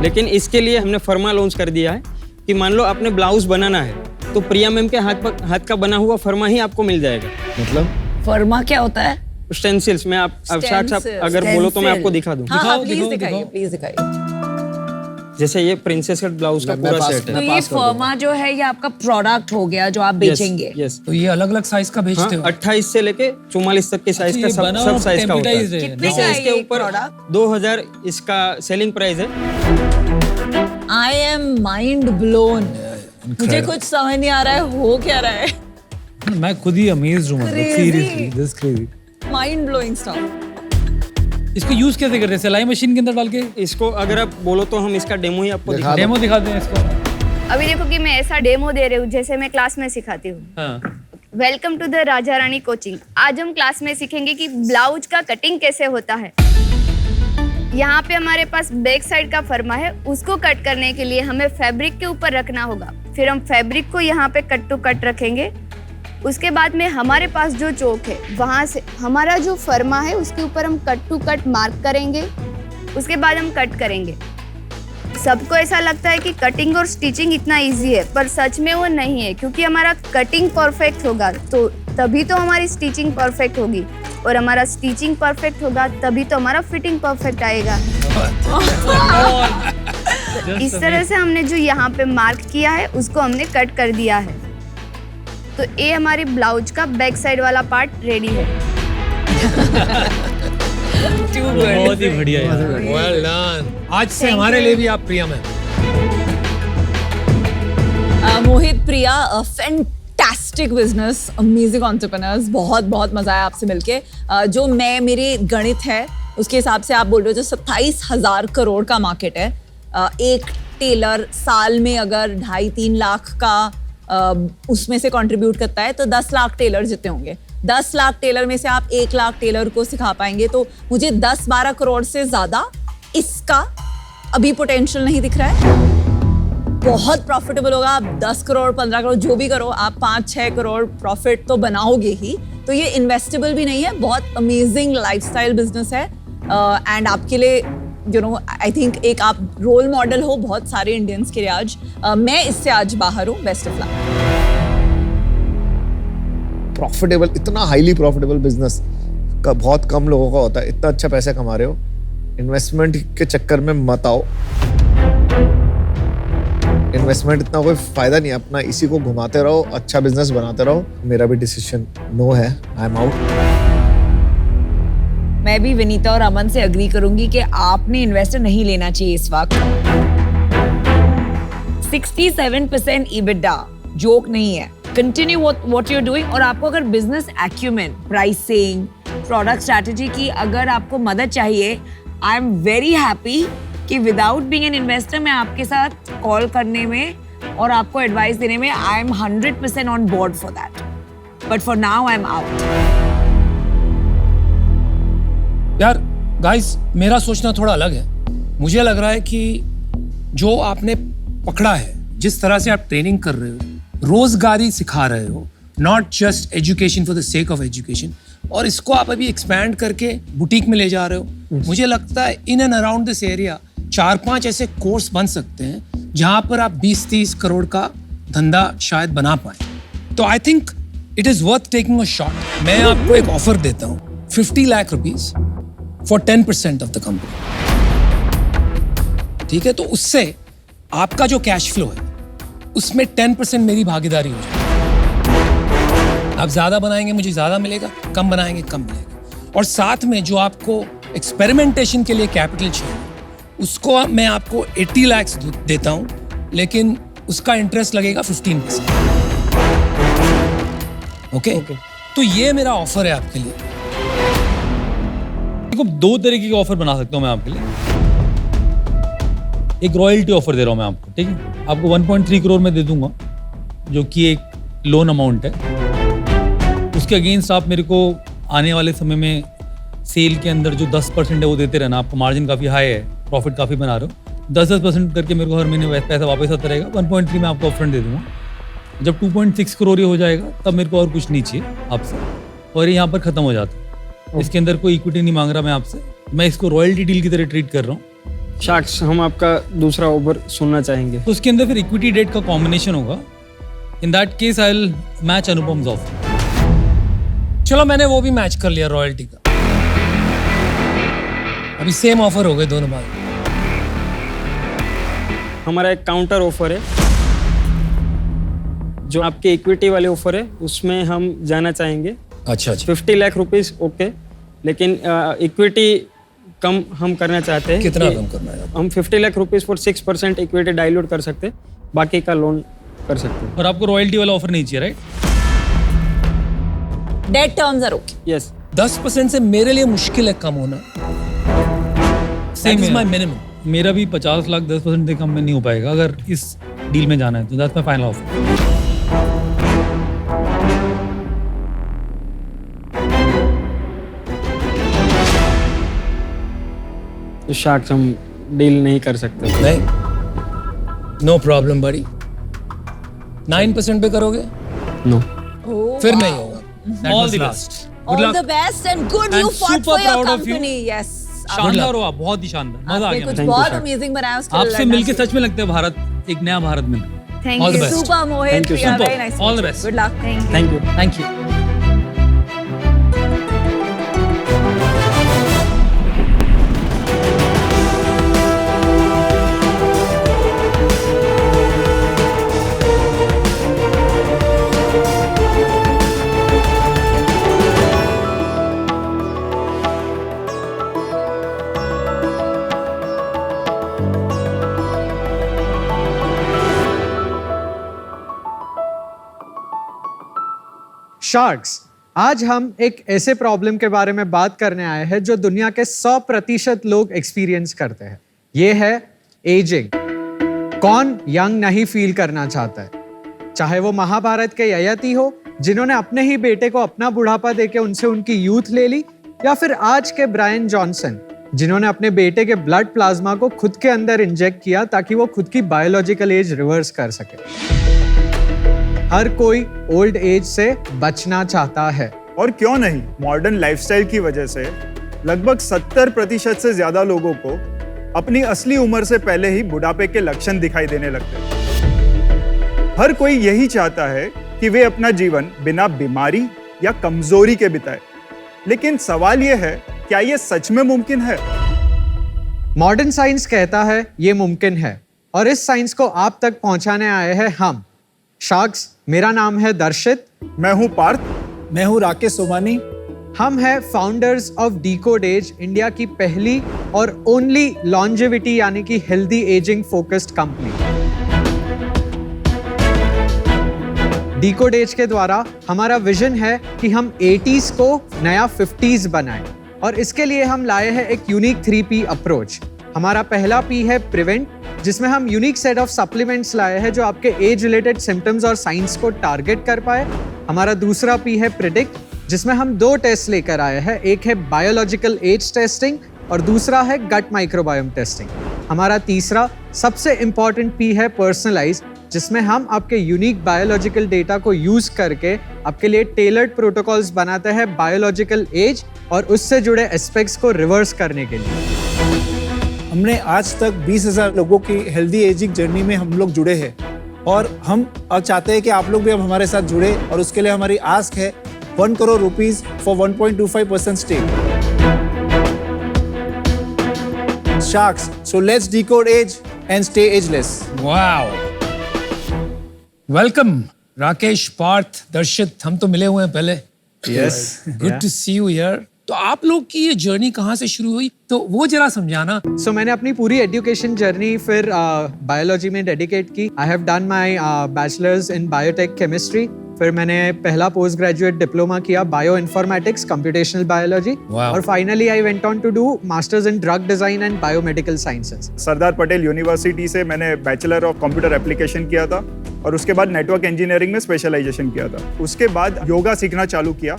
S9: लेकिन इसके लिए हमने फर्मा लॉन्च कर दिया है कि मान लो आपने ब्लाउज बनाना है तो प्रिया मैम के हाथ का बना हुआ फर्मा ही आपको मिल जाएगा।
S6: मतलब
S5: फर्मा क्या होता है?
S9: स्टेंसिल्स में आप साथ अगर बोलो तो मैं आपको दिखा दूं।
S8: प्लीज दिखाइए।
S9: जैसे ये प्रिंसेस कट ब्लाउज का पूरा सेट है।
S5: तो ये फर्मा जो है ये आपका प्रोडक्ट हो गया जो आप बेचेंगे?
S9: यस।
S2: तो ये अलग अलग साइज का बेचते हो?
S9: 28 से लेके 44 तक के साइज का सब साइज का होता है।
S5: कितने का
S9: इसके ऊपर 2,000 इसका सेलिंग प्राइस है।
S8: I am mind blown. मुझे कुछ समझ नहीं आ रहा है हो क्या रहा है।
S7: मैं खुद ही अमेज्ड हूँ, seriously this is crazy,
S8: mind blowing stuff.
S7: इसको यूज कैसे करते हैं? सिलाई मशीन के अंदर डाल के?
S9: इसको अगर आप बोलो तो हम इसका डेमो ही आपको
S7: डेमो दिखाते हैं इसको।
S10: अभी देखो कि मैं ऐसा डेमो दे रही हूँ जैसे मैं क्लास में सिखाती हूँ। Welcome to the Raja Rani coaching. आज हम क्लास में सीखेंगे कि ब्लाउज का कटिंग कैसे होता है। यहाँ पे हमारे पास बैक साइड का फर्मा है, उसको कट करने के लिए हमें फैब्रिक के ऊपर रखना होगा। फिर हम फैब्रिक को यहाँ पे कट टू कट रखेंगे। उसके बाद में हमारे पास जो चौक है वहाँ से हमारा जो फर्मा है उसके ऊपर हम कट टू कट मार्क करेंगे। उसके बाद हम कट करेंगे। सबको ऐसा लगता है कि कटिंग और स्टिचिंग इतना इजी है, पर सच में वो नहीं है, क्योंकि हमारा कटिंग परफेक्ट होगा तो तभी तो हमारी स्टिचिंग परफेक्ट होगी, और हमारा स्टिचिंग परफेक्ट होगा तभी तो हमारा फिटिंग परफेक्ट आएगा। इस तरह से हमने जो यहाँ पे मार्क किया है उसको हमने कट कर दिया है। तो ये हमारी ब्लाउज का बैक साइड वाला पार्ट रेडी है।
S7: बहुत ही बढ़िया यार।
S2: Well done. आज से हमारे लिए भी आप प्रिया मैम।
S8: मोहित, प्रिया, फैंटास्टिक बिजनेस, अमेजिंग एंटरप्रेन्योर्स। बहुत बहुत मजा आया आपसे मिलके। जो मेरे गणित है उसके हिसाब से आप बोल रहे हो जो 27,000 करोड़ का मार्केट है, एक टेलर साल में अगर 2.5-3 लाख का उसमें से कंट्रीब्यूट करता है तो 10 लाख टेलर जितने होंगे। 10 लाख टेलर में से आप 1 लाख टेलर को सिखा पाएंगे, तो मुझे 10-12 करोड़ से ज्यादा इसका अभी पोटेंशियल नहीं दिख रहा है। बहुत प्रॉफिटेबल होगा। आप 10 करोड़ 15 करोड़ जो भी करो, आप 5-6 करोड़ प्रॉफिट तो बनाओगे ही। तो ये इन्वेस्टेबल भी नहीं है, बहुत अमेजिंग लाइफस्टाइल बिजनेस है। एंड आपके लिए आई थिंक एक आप रोल मॉडल हो बहुत सारे इंडियंस के लिए आज। मैं इससे आज बाहर हूँ। Best of luck.
S6: प्रॉफिटेबल, इतना हाईली प्रॉफिटेबल बिजनेस का बहुत कम लोगों का होता है। इतना अच्छा पैसा कमा रहे हो, इन्वेस्टमेंट के चक्कर में मत आओ। इन्वेस्टमेंट इतना कोई फायदा नहीं है, अपना इसी को घुमाते रहो, अच्छा बिजनेस बनाते रहो। मेरा भी डिसीजन नो है, आई एम आउट।
S5: मैं भी विनीता और अमन से अग्री करूंगी कि आपने इन्वेस्टर नहीं लेना चाहिए इस वक्त। 67% EBITDA जोक नहीं है। Continue what you are doing. और आपको अगर business acumen, pricing, product strategy की अगर आपको मदद चाहिए, आई एम वेरी हैप्पी कि विदाउट बीइंग एन इन्वेस्टर मैं आपके साथ कॉल करने में और आपको एडवाइस देने में I am 100% on board for that. But for now I am out.
S2: यार गाइस, मेरा सोचना थोड़ा अलग है। मुझे लग रहा है कि जो आपने पकड़ा है, जिस तरह से आप ट्रेनिंग कर रहे हो, रोजगारी सिखा रहे हो, not just education for the sake of education, और इसको आप अभी एक्सपैंड करके बुटीक में ले जा रहे हो। मुझे लगता है इन एंड अराउंड दिस एरिया 4-5 ऐसे कोर्स बन सकते हैं जहां पर आप 20-30 करोड़ का धंधा शायद बना पाए। तो I think it is worth taking a shot. मैं आपको एक ऑफर देता हूँ 50 lakh rupees for 10% of the company. ठीक है, तो उससे आपका जो कैश फ्लो है उसमें 10% मेरी भागीदारी हो जाएगी. आप ज्यादा बनाएंगे मुझे ज्यादा मिलेगा, कम बनाएंगे कम मिलेगा. और साथ में जो आपको एक्सपेरिमेंटेशन के लिए कैपिटल चाहिए उसको मैं आपको 80 लाख देता हूं, लेकिन उसका इंटरेस्ट लगेगा 15%. ओके? तो ये मेरा ऑफर है आपके लिए.
S7: देखो, 2 तरीके के ऑफर बना सकता हूं मैं आपके लिए. एक रॉयल्टी ऑफर दे रहा हूं मैं आपको, ठीक है? आपको 1.3 करोड़ में दे दूंगा, जो कि एक लोन अमाउंट है. उसके अगेंस्ट आप मेरे को आने वाले समय में सेल के अंदर जो 10% है वो देते रहना. आपका मार्जिन काफ़ी हाई है, प्रॉफिट काफ़ी बना रहे हो. 10% करके मेरे को हर महीने पैसा वापस आता रहेगा. 1.3 में आपको अपफ्रंट दे दूंगा. जब 2.6 करोड़ हो जाएगा तब मेरे को और कुछ नहीं चाहिए आपसे, और ये यहाँ पर ख़त्म हो जाता है. इसके अंदर कोई इक्विटी नहीं मांग रहा मैं आपसे. मैं इसको रॉयल्टी डील की तरह ट्रीट कर रहा हूँ.
S9: शार्क्स, हम आपका दूसरा ऑफर सुनना चाहेंगे.
S7: तो उसके अंदर फिर इक्विटी डेट का कॉम्बिनेशन होगा. In that case I will match Anupam's offer.
S2: चलो, मैंने वो भी मैच कर लिया रॉयल्टी का. अभी सेम ऑफर हो गए दोनों बार.
S9: हमारा एक काउंटर ऑफर है, जो आपके इक्विटी वाले ऑफर है उसमें हम जाना चाहेंगे.
S2: अच्छा.
S9: 50 लाख रुपीस ओके, लेकिन इक्विटी कम हम करना चाहते हैं.
S2: कितना कम करना है?
S9: हम 50 lakh rupees for 6% equity dilute कर सकते हैं, बाकी का लोन कर सकते हैं.
S7: और आपको रॉयल्टी वाला ऑफर नहीं चाहिए, right?
S8: Debt terms are okay.
S9: Yes.
S2: 10% से मेरे लिए मुश्किल है कम होना.
S7: Same
S2: my minimum.
S7: मेरा भी 50 लाख 10% से कम में नहीं हो पाएगा अगर इस डील में जाना है, तो दैट्स माय फाइनल ऑफर.
S9: तो शार्क्स, हम डील नहीं कर सकते.
S2: नहीं, नो प्रॉब्लम बड़ी. 9% पे करोगे?
S9: नो.
S2: फिर नहीं होगा.
S7: All the best.
S8: All the best and good you
S7: I'm
S8: fought
S7: super
S8: for your
S7: proud of you.
S8: company. Yes.
S7: शानदार हो आप, बहुत ही शानदार. मजा आ
S8: आपने
S7: गया
S8: कुछ
S7: मुझे.
S8: बहुत अमेजिंग बनाया उसके लिए.
S7: आपसे मिलके सच में लगता है भारत एक नया भारत मिल.
S10: Thank
S7: All the
S10: you.
S7: best.
S8: Super Mohit.
S9: Thank you,
S8: We are
S7: super.
S8: very nice.
S7: All the best.
S8: Good luck.
S10: Thank you.
S9: Thank you.
S7: Thank you.
S11: Sharks, आज हम एक ऐसे प्रॉब्लम के बारे में बात करने आए हैं जो दुनिया के 100% लोग एक्सपीरियंस करते हैं. ये है एजिंग. कौन यंग नहीं फील करना चाहता है? चाहे वो महाभारत के ययाति हो जिन्होंने अपने ही बेटे को अपना बुढ़ापा देके उनसे उनकी यूथ ले ली, या फिर आज के ब्रायन जॉनसन जिन्होंने अपने बेटे के ब्लड प्लाज्मा को खुद के अंदर इंजेक्ट किया ताकि वो खुद की बायोलॉजिकल एज रिवर्स कर सके. हर कोई ओल्ड एज से बचना चाहता है.
S12: और क्यों नहीं, मॉडर्न लाइफस्टाइल की वजह से लगभग 70% से ज्यादा लोगों को अपनी असली उम्र से पहले ही बुढ़ापे के लक्षण दिखाई देने लगते हैं. हर कोई यही चाहता है कि वे अपना जीवन बिना बीमारी या कमजोरी के बिताए. लेकिन सवाल यह है, क्या यह सच में मुमकिन है?
S11: मॉडर्न साइंस कहता है ये मुमकिन है, और इस साइंस को आप तक पहुंचाने आए हैं हम शार्क्स. मेरा नाम है दर्शित.
S12: मैं हूं पार्थ. मैं हूं राकेश सोमानी.
S11: हम हैं founders of decode age, India की पहली और ओनली लॉन्जेविटी यानी कि healthy ageing focused company. Decode age के द्वारा हमारा विजन है कि हम 80s को नया 50s बनाएं, और इसके लिए हम लाए हैं एक यूनिक 3P अप्रोच. हमारा पहला P है प्रिवेंट, जिसमें हम यूनिक सेट ऑफ सप्लीमेंट्स लाए हैं जो आपके एज रिलेटेड सिम्टम्स और साइंस को टारगेट कर पाए. हमारा दूसरा P है प्रिडिक्ट, जिसमें हम 2 टेस्ट लेकर आए हैं. एक है बायोलॉजिकल एज टेस्टिंग और दूसरा है गट माइक्रोबायोम टेस्टिंग. हमारा तीसरा सबसे इंपॉर्टेंट P है पर्सनलाइज, जिसमें हम आपके यूनिक बायोलॉजिकल डेटा को यूज करके आपके लिए टेलर्ड प्रोटोकॉल्स बनाते हैं बायोलॉजिकल एज और उससे जुड़े एस्पेक्ट्स को रिवर्स करने के लिए.
S12: हमने आज तक 20,000 लोगों की हेल्दी एजिंग जर्नी में हम लोग जुड़े हैं,
S13: और हम अब चाहते हैं कि आप लोग भी अब हमारे साथ जुड़े और उसके लिए हमारी आस्क है 1 crore rupees for 1.25% stake. Sharks, so let's decode age and stay ageless.
S2: Wow, welcome Rakesh, Parth, Darshit, हम तो मिले हुए हैं पहले।
S11: Yes.
S2: Good to see you here. तो आप लोग की ये जर्नी कहाँ से शुरू हुई, तो वो जरा समझाना।
S11: सो मैंने अपनी पूरी एजुकेशन जर्नी फिर बायोलॉजी में डेडिकेट की। I have done my bachelors in biotech chemistry, फिर मैंने पहला पोस्ट ग्रेजुएट डिप्लोमा किया बायो इन्फॉर्मेटिक्स कंप्यूटेशनल बायोलॉजी, और finally I went on to do masters in drug design and biomedical sciences.
S12: Sardar Patel university से मैंने bachelor of computer application किया था और उसके बाद नेटवर्क इंजीनियरिंग में स्पेशलाइजेशन किया था। उसके बाद योगा सीखना चालू किया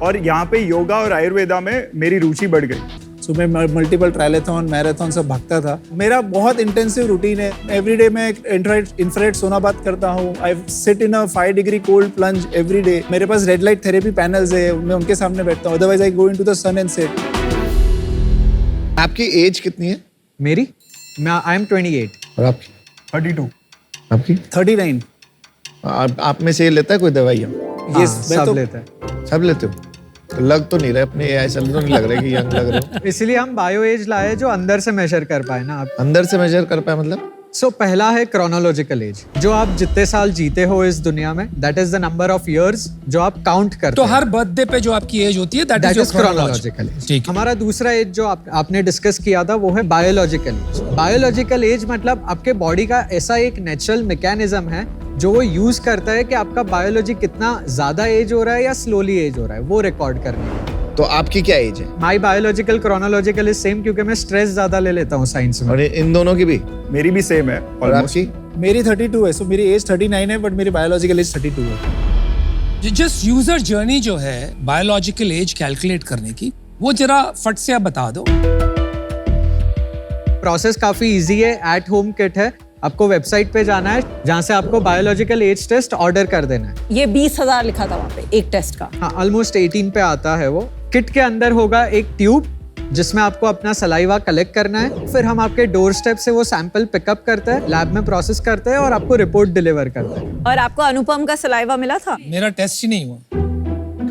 S12: और यहाँ पे योगा और आयुर्वेदा में मेरी रुचि बढ़ गई।
S13: सो मैं मल्टीपल ट्रायलेथॉन, मैराथन सब भागता था। मेरा बहुत इंटेंसिव रूटीन है। एवरीडे मैं इंफ्रारेड सोनाबाद करता हूँ। I sit in a 5 degree cold plunge everyday. मेरे पास रेड लाइट थेरेपी पैनल्स है, मैं उनके सामने बैठता हूँ। Otherwise I go into the sun and sit.
S6: आपकी एज कितनी है?
S11: मेरी आई एम 28।
S6: और आपकी?
S12: 32।
S6: आपकी?
S13: 39।
S6: आप में से लेता है कोई दवाइयाँ?
S11: Yes, सब लेता है।
S6: सब लेते हो? तो लग तो नहीं रहे अपने, ऐसा तो नहीं लग रहा है कि यंग लग रहे हो।
S11: इसलिए हम बायो एज लाए जो अंदर से मेजर कर पाए ना आप।
S6: अंदर से मेजर कर पाए मतलब?
S11: सो पहला है क्रोनोलॉजिकल एज, जो आप जितने साल जीते हो इस दुनिया में, that is the number of years जो आप काउंट करते
S2: तो
S11: हैं।
S2: हर बर्थडे पे जो आपकी एज होती है दैट इज
S11: क्रोनोलॉजिकल एज।
S2: ठीक।
S11: हमारा दूसरा एज जो आपने डिस्कस किया था वो है बायोलॉजिकल एज। बायोलॉजिकल एज मतलब आपके बॉडी का ऐसा एक नेचुरल मैकेनिज्म है जो वो यूज करता है कि आपका बायोलॉजी कितना ज्यादा एज हो रहा है या स्लोली एज हो रहा है, वो रिकॉर्ड करने का।
S6: तो आपकी क्या एज है?
S11: माई बायोलॉजिकल क्रोनोलॉजिकल इज सेम, क्योंकि मैं स्ट्रेस ज्यादा ले लेता हूँ साइंस में।
S6: और इन दोनों की भी?
S12: मेरी भी सेम है।
S6: और आपकी?
S13: मेरी 32 है। सो मेरी एज 39 है बट मेरी बायोलॉजिकल एज 32 है।
S2: जस्ट यूजर जर्नी जो है बायोलॉजिकल एज कैलकुलेट करने की, वो जरा फट से आप बता दो।
S11: प्रोसेस काफी इजी है, एट होम किट है। आपको वेबसाइट पे जाना है जहाँ से आपको बायोलॉजिकल एज टेस्ट ऑर्डर कर देना है।
S8: ये 20,000 लिखा था वहाँ पे एक टेस्ट का।
S11: हाँ, ऑलमोस्ट 18 पे आता है वो। किट के अंदर होगा एक ट्यूब जिसमें आपको अपना सलाइवा कलेक्ट करना है, फिर हम आपके डोर स्टेप से वो सैंपल पिकअप करते हैं, लैब में प्रोसेस करते हैं और आपको रिपोर्ट डिलीवर करते हैं।
S8: और आपको अनुपम का सलाइवा मिला था?
S2: मेरा टेस्ट ही नहीं हुआ।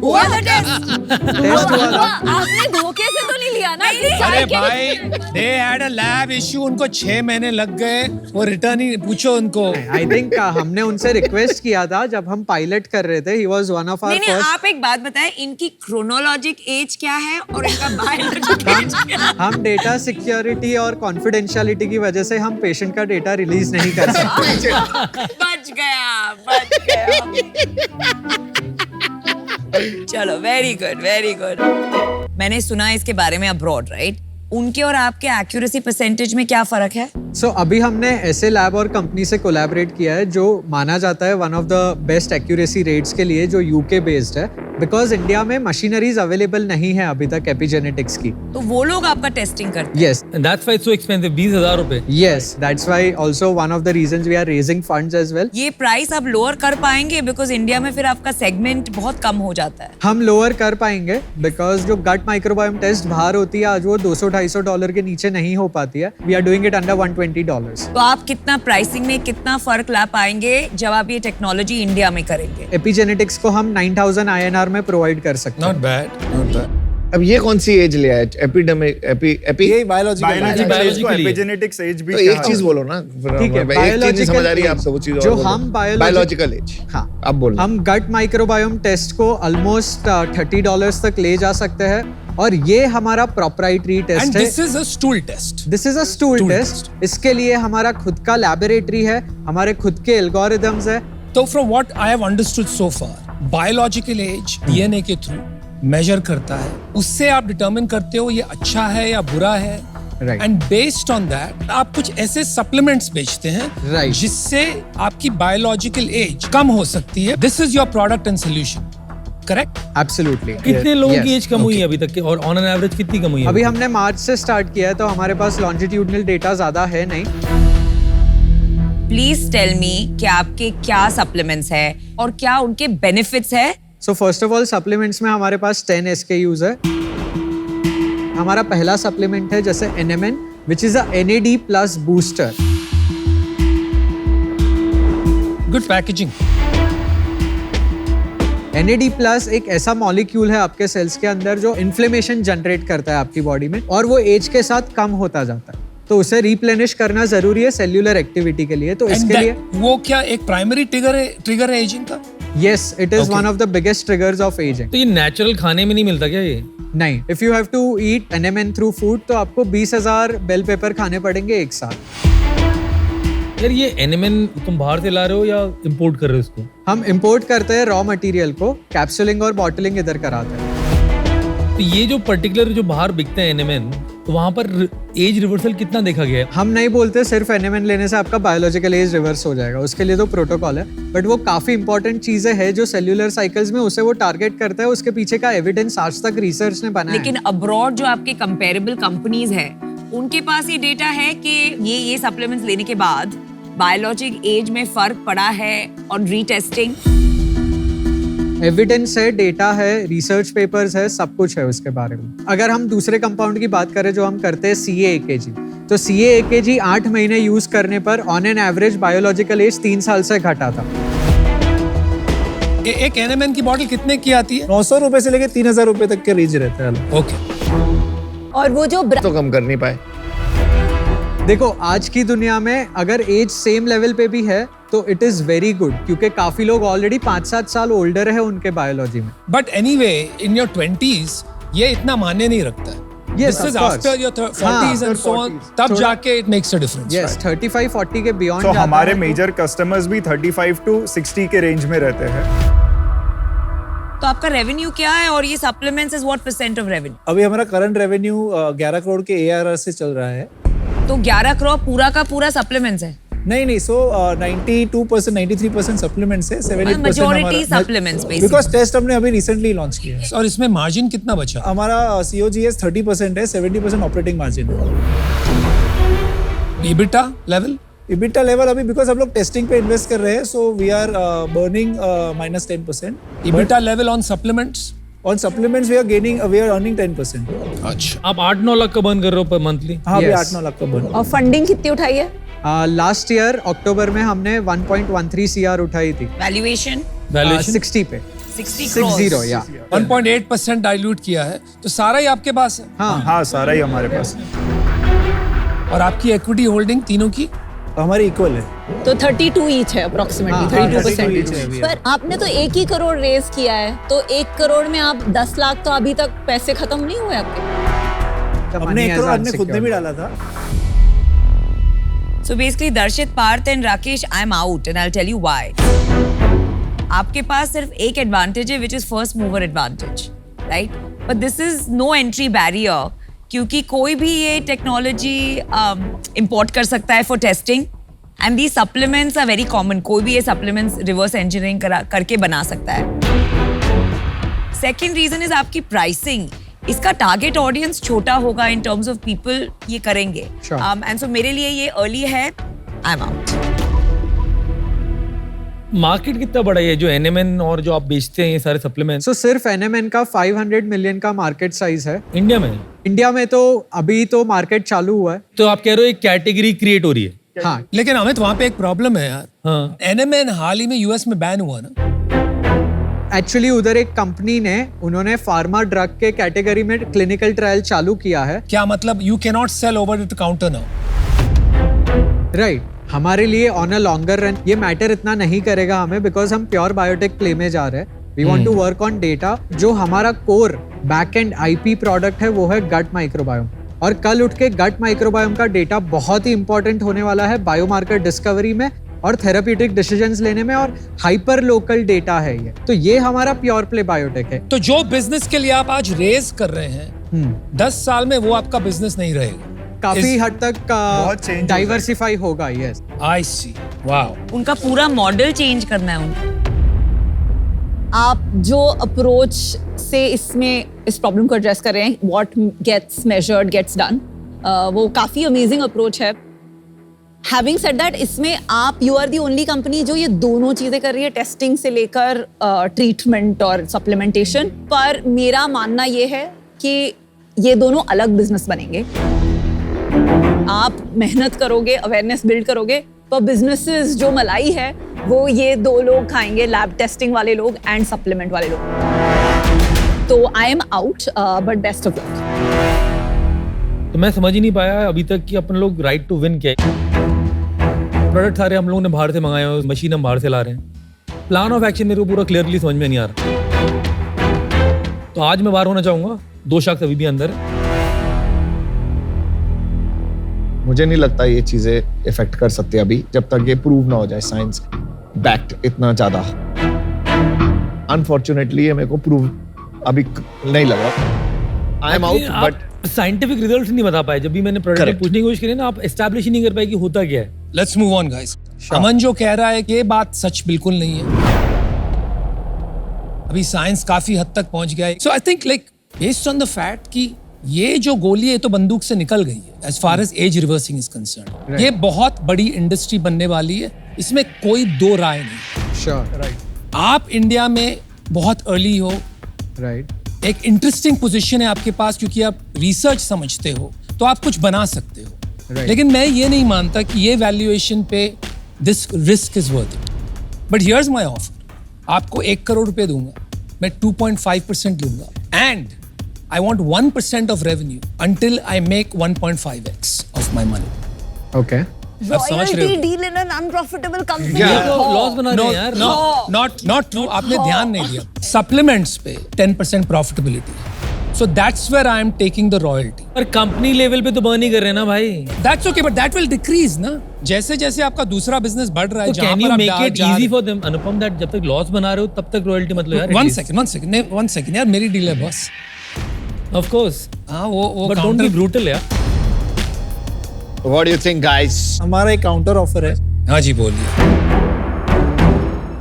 S8: हुआ था टेस्ट?
S11: टेस्ट हुआ था।
S8: आपने धोखे से तो नहीं लिया ना?
S2: अरे भाई, they had a lab issue, उनको 6 महीने लग गए, वो रिटर्न ही पूछो उनको।
S11: आई थिंक हमने उनसे रिक्वेस्ट किया था जब हम पायलट कर रहे थे। He was one of our
S5: नहीं,
S11: first।
S5: आप एक बात बताएं, इनकी क्रोनोलॉजिक एज क्या है और इनका बायोलॉजिक एज क्या है?
S11: हम डेटा सिक्योरिटी और कॉन्फिडेंशियलिटी की वजह से हम पेशेंट का डेटा रिलीज नहीं कर सकते।
S5: बच गया। चलो, वेरी गुड, वेरी गुड। मैंने सुना है इसके बारे में अब्रॉड, राइट? उनके और आपके एक्यूरेसी परसेंटेज में क्या फर्क है?
S11: सो अभी हमने ऐसे लैब और कंपनी से कोलैबोरेट किया है जो माना जाता है one of the best accuracy rates के लिए, जो यूके बेस्ड है, बिकॉज इंडिया में मशीनरीज अवेलेबल नहीं है अभी तक एपिजेनेटिक्स की।
S5: तो वो लोग आपका टेस्टिंग करते हैं?
S11: Yes,
S7: that's why it's so expensive, 20,000 रुपए।
S11: Yes, that's why also one of the reasons we are raising funds as well.
S5: ये प्राइस आप लोअर कर पाएंगे? बिकॉज इंडिया में फिर आपका सेगमेंट बहुत कम हो जाता है।
S11: हम लोअर कर पाएंगे बिकॉज जो गट माइक्रोबायोम टेस्ट बाहर होती है आज वो $200-250 के नीचे नहीं हो पाती है। We are doing it under $120।
S5: तो आप कितना प्राइसिंग में कितना फर्क ला पाएंगे जब आप ये टेक्नोलॉजी इंडिया में करेंगे?
S11: एपिजेनेटिक्स को हम 9,000 INR में प्रोवाइड कर सकते हैं।
S2: Not bad, not bad.
S6: अब ये कौन सी एज लिया है?
S13: ये बायोलॉजिकल
S12: एपिजेनेटिक्स एज भी
S6: तो एक चीज बोलो ना।
S11: ठीक है,
S6: बायोलॉजिकल समझ आ रही है आपको वो चीज।
S11: जो हम
S6: बायोलॉजिकल एज,
S11: हाँ,
S6: अब बोलो।
S11: हम गट माइक्रोबायोम टेस्ट को ऑलमोस्ट $30 तक ले जा सकते हैं और ये हमारा प्रोप्राइटरी टेस्ट
S2: And
S11: है।
S2: this is a stool test.
S11: This is a stool test. इसके लिए हमारा खुद का लैबोरेटरी है, हमारे खुद के एल्गोरिदम्स है।
S2: तो from what I have understood so far, biological age DNA के थ्रू मेजर करता है, उससे आप डिटरमिन करते हो ये अच्छा है या बुरा है।
S11: Right.
S2: And based on that आप कुछ ऐसे सप्लीमेंट्स बेचते हैं
S11: Right.
S2: जिससे आपकी बायोलॉजिकल एज कम हो सकती है। This is your product and solution, correct?
S11: Absolutely.
S7: कितने लोगों की एज कम हुई है अभी तक और ऑन एन एवरेज कितनी कम हुई है?
S11: अभी हमने मार्च से स्टार्ट किया है तो हमारे पास लॉन्जिट्यूडनल डेटा ज्यादा है नहीं।
S5: प्लीज टेल मी कि आपके क्या सप्लीमेंट्स है और क्या उनके बेनिफिट्स है?
S11: So first of all supplements में हमारे पास 10 SKUs है। हमारा पहला सप्लीमेंट है जैसे NMN, which is a NAD+ booster.
S2: Good packaging.
S11: NAD plus एक ऐसा मॉलिक्यूल है आपके सेल्स के अंदर जो इन्फ्लेमेशन जनरेट करता है आपकी बॉडी में, और वो एज के साथ कम होता जाता है, तो उसे रिप्लेनिश करना जरूरी है सेल्यूलर एक्टिविटी के लिए। तो इसके लिए
S2: वो क्या एक प्राइमरी ट्रिगर है एजिंग का?
S11: Yes, it is one of the biggest triggers of ageing.
S7: तो ये नेचुरल खाने में नहीं मिलता क्या ये?
S11: नहीं, if you have to eat NMN through food तो आपको 20,000 बेल पेपर खाने पड़ेंगे एक साथ।
S7: यार ये NMN तुम बाहर से ला रहे हो या इंपोर्ट कर रहे हो इसको?
S11: हम इंपोर्ट करते हैं रॉ मटेरियल को, कैप्सूलिंग और बॉटलिंग इधर कराते हैं।
S7: तो ये जो पर्टिकुलर जो बाहर बिकते हैं NMN, तो वहाँ पर एज रिवर्सल कितना देखा गया है?
S11: हम नहीं बोलते सिर्फ NMN लेने से आपका बायोलॉजिकल एज रिवर्स हो जाएगा, उसके लिए तो प्रोटोकॉल है, बट वो काफी इंपॉर्टेंट चीजें हैं जो सेल्यूलर साइकिल्स में उसे वो टारगेट करता है, उसके पीछे का एविडेंस आज तक रिसर्च ने बनाया।
S5: लेकिन अब्रॉड जो आपके कंपेरेबल कंपनीज है उनके पास ये डेटा है कि ये सप्लीमेंट्स लेने के बाद बायोलॉजिक एज में फर्क पड़ा है और रीटेस्टिंग?
S11: एविडेंस है, डेटा है, रिसर्च पेपर्स है, सब कुछ है उसके बारे में। अगर हम दूसरे कंपाउंड की बात करें जो हम करते हैं CA-AKG, तो CA-AKG 8 महीने यूज करने पर on an average biological age 3 साल से घटा था।
S2: एक NMN की बॉटल कितने की आती है?
S13: 900 रुपए से लेके 3,000 रुपए तक के रेंज रहता है।
S2: ओके।
S8: और वो जो
S6: तो कम कर नहीं पाए।
S11: देखो आज की दुनिया में अगर एज सेम लेवल पे भी है तो इट इज वेरी गुड, क्योंकि काफी लोग ऑलरेडी 5-7 साल ओल्डर है उनके बायोलॉजी में।
S2: But anyway in your 20s ये इतना मान्य नहीं रखता है।
S11: Yes,
S2: This is
S11: of course.
S2: after your 40s and so on, तब जाके it makes a difference.
S11: Yes, 35-40 के beyond
S12: तो
S11: जाता
S12: हमारे
S11: है तो-
S12: मेजर कस्टमर्स भी 35 to 60 के रेंज में रहते हैं।
S5: तो आपका रेवेन्यू क्या है और ये supplements is what % of revenue?
S13: अभी हमारा करंट रेवेन्यू 11 करोड़ के ARR से चल रहा है।
S5: तो 11 करोड़ पूरा का पूरा सप्लीमेंट्स है?
S13: नहीं, सो 92% 93% सप्लीमेंट्स है, 78%
S5: Majority supplements basically.
S13: Because test हमने अभी रिसेंटली लॉन्च किया है।
S2: और इसमें मार्जिन कितना बचा?
S13: हमारा COGS 30% है, 70% ऑपरेटिंग मार्जिन है।
S2: EBITDA level?
S13: EBITDA लेवल अभी बिकॉज हम लोग टेस्टिंग पे इन्वेस्ट कर रहे हैं, so we are burning -10%।
S2: EBITDA level on supplements?
S13: On supplements we are earning 10%।
S2: अच्छा।
S7: आप 8-9 लाख का बर्न कर रहे हो पर मंथली?
S13: हाँ, अभी
S11: Yes.
S13: 8-9 लाख का बर्न।
S8: और फंडिंग कितनी उठाई है?
S11: लास्ट ईयर अक्टूबर में हमने 1.13 CR उठाई थी।
S5: वैल्यूएशन?
S11: 60 पे
S5: 60
S11: या
S2: 1.8% डाइल्यूट किया है, तो सारा ही आपके पास है?
S12: हाँ, सारा ही हमारे पास है।
S2: और आपकी इक्विटी होल्डिंग तीनों की?
S13: हमारी इक्वल है,
S8: तो 32 ईच है अप्रोक्सीमेटली, 32%
S13: each है अभी।
S8: पर आपने तो 1 ही करोड़ रेज किया है, तो 1 करोड़ में आप 10 लाख तो अभी तक पैसे खत्म नहीं हुए आपके?
S13: हमने 1 करोड़ हमने खुद ने भी डाला था।
S5: So basically, Darshit, Parth and Rakesh, I'm out and I'll tell you why. आपके पास सिर्फ एक एडवांटेज है which is first mover advantage, right? But this is no entry barrier क्योंकि कोई भी ये टेक्नोलॉजी import कर सकता है for testing and these supplements are very common. कोई भी ये supplements reverse engineering करके बना सकता है. Second reason is आपकी pricing. इसका टारगेट ऑडियंस छोटा होगा इन टर्म्स ऑफ पीपल ये करेंगे एंड सो मेरे लिए ये अर्ली है, आई एम आउट।
S7: मार्केट कितना बड़ा है जो NMN और जो आप बेचते हैं ये सारे सप्लीमेंट्स?
S11: सो सिर्फ NMN का 500 मिलियन का मार्केट साइज है
S7: इंडिया में।
S11: इंडिया में तो अभी तो मार्केट चालू हुआ है।
S7: तो आप कह रहे हो एक कैटेगरी क्रिएट हो रही है?
S11: हाँ,
S2: लेकिन अमित वहाँ पे एक प्रॉब्लम है यार।
S7: हाँ।
S2: NMN हाल ही में US में बैन हुआ ना?
S11: एक्चुअली उधर एक कंपनी ने उन्होंने फार्मा ड्रग के कैटेगरी में क्लिनिकल ट्रायल चालू किया है।
S2: क्या मतलब you can not sell over the counter now?
S11: Right, हमारे लिए ऑन अ लॉन्गर रन ये मैटर इतना नहीं करेगा हमें, बिकॉज हम प्योर बायोटेक प्ले में जा रहे हैं। We want to work on data. जो हमारा core back end IP product है वो है गट माइक्रोबायोम, और कल उठ के गट माइक्रोबायोम का डेटा बहुत ही इंपॉर्टेंट होने वाला है बायोमार्कर डिस्कवरी में और थेराप्यूटिक डिसीजंस लेने में, और हाइपर लोकल डेटा है ये। तो ये हमारा प्योर प्ले बायोटेक है।
S2: तो जो बिजनेस के लिए आप आज रेज कर रहे हैं 10 साल में वो आपका बिजनेस नहीं रहेगा?
S11: काफी हद तक डाइवर्सिफाई होगा। यस,
S2: आई सी, वाओ।
S5: उनका पूरा मॉडल चेंज करना है उनको।
S8: आप जो अप्रोच से इसमें इस प्रॉब्लम को एड्रेस कर रहे हैं, what gets measured gets done, वो काफी अमेजिंग अप्रोच है। हैविंग सेड दैट, इसमें आप you are the only company जो ये दोनों चीजें कर रही है, टेस्टिंग से लेकर ट्रीटमेंट और सप्लीमेंटेशन। पर मेरा मानना ये है कि ये दोनों अलग बिजनेस बनेंगे। आप मेहनत करोगे, अवेयरनेस बिल्ड करोगे, पर बिजनेसेस जो मलाई है वो ये 2 लोग खाएंगे, लैब टेस्टिंग वाले लोग एंड सप्लीमेंट वाले लोग। तो I am out, but best of luck.
S7: तो मैं समझ ही नहीं पाया अभी तक कि अपन लोग राइट टू विन क्या है। प्रोडक्ट सारे हम लोगों ने बाहर से मंगाए हैं, मशीन हम बाहर से ला रहे हैं। प्लान ऑफ एक्शन मेरे को पूरा क्लियरली समझ में नहीं आ रहा। तो आज मैं बाहर होना चाहूंगा, 2 शख्स अभी भी अंदर है।
S6: मुझे नहीं लगता ये चीजें इफेक्ट कर सकती अभी, जब तक ये प्रूव ना हो जाए साइंस बैक्ड इतना ज्यादा। अनफॉर्चुनेटली ये मेरे को प्रूव अभी नहीं लग रहा। I am out, but
S7: scientific results नहीं बता पाए। जब भी मैंने प्रोडक्ट में पूछने की कोशिश करी ना, आप एस्टैब्लिश ही नहीं कर पाए कि होता क्या है।
S2: Let's move on guys. Aman जो कह रहा है कि ये बात सच बिल्कुल नहीं है। अभी साइंस काफी हद तक पहुंच गया है। So I think like based on the fact कि ये जो गोली है तो बंदूक से निकल गई है as far as age reversing is concern. ये बहुत बड़ी इंडस्ट्री बनने वाली है, इसमें कोई 2 राय नहीं।
S11: Sure,
S2: right. आप इंडिया में बहुत अर्ली हो,
S11: राइट।
S2: एक इंटरेस्टिंग पोजीशन है आपके पास क्योंकि आप रिसर्च समझते हो, तो आप कुछ बना सकते हो। लेकिन मैं ये नहीं मानता कि ये वैल्यूएशन पे this risk is worth it. But here's my offer, आपको 1 करोड़ रुपए दूंगा, मैं 2.5% लूंगा and I want 1% of revenue until I make 1.5x of my money.
S11: Okay.
S2: आप समझ रहे हो?
S8: Deal in an unprofitable company.
S7: Loss बना रहे हैं यार।
S2: Not true. आपने ध्यान नहीं दिया। Supplements पे 10% profitability. So that's where I am taking the royalty.
S7: पर कंपनी लेवल पे तो बर्न ही कर रहे हैं ना भाई।
S2: That's okay, but that will decrease ना। जैसे जैसे आपका दूसरा बिजनेस बढ़ रहा है,
S7: तो can you make it easy for them, Anupam, that जब तक लॉस बना रहे हो तब तक रॉयल्टी मतलब यार।
S2: One second यार, मेरी डील है बॉस।
S7: Of course.
S2: हाँ वो
S7: But don't be brutal यार।
S6: What do you think, guys?
S13: हमारा एक काउंटर ऑफर है।
S2: हाँ जी बोलिए।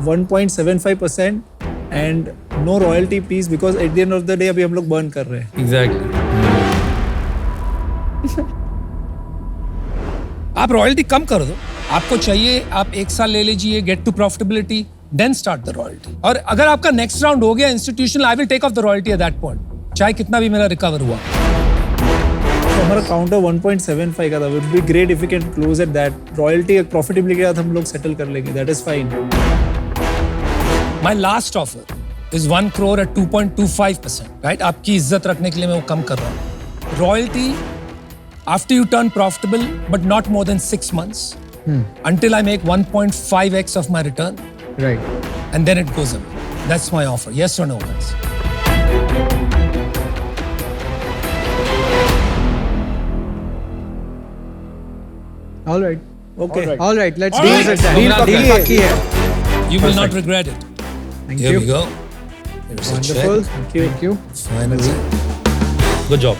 S13: 1.75% and no royalty please, because at the end of the day अभी हम लोग बर्न कर रहे हैं।
S7: Exactly.
S2: आप रॉयल्टी कम कर दो, आपको चाहिए आप 1 साल ले लीजिए, get to profitability, then start the royalty. और अगर आपका नेक्स्ट राउंड हो गया institutional, I will take off the royalty at that point, चाहे कितना भी मेरा रिकवर हुआ।
S13: तो हमारा काउंटर 1.75 का था। Would be great if you can close at that. Royalty profitability के साथ हम लोग सेटल कर लेंगे, that is fine.
S2: My last offer is 1 crore at 2.25%, right? आपकी इज्जत रखने के लिए मैं वो कम कर रहा हूँ। Royalty after U turn profitable, but not more than 6 months, until I make 1.5x of my return,
S11: Right.
S2: and then it goes away. That's my offer. Yes or no, guys?
S11: All right.
S13: Okay.
S11: All right. Let's
S2: All
S11: deal
S2: right.
S11: with that.
S2: Deal
S11: पक्की है.
S2: You will not regret it.
S11: Thank
S2: Here
S11: you.
S2: we go. Here's a
S11: Wonderful.
S2: check.
S11: Thank you.
S2: Finally.
S7: Good job.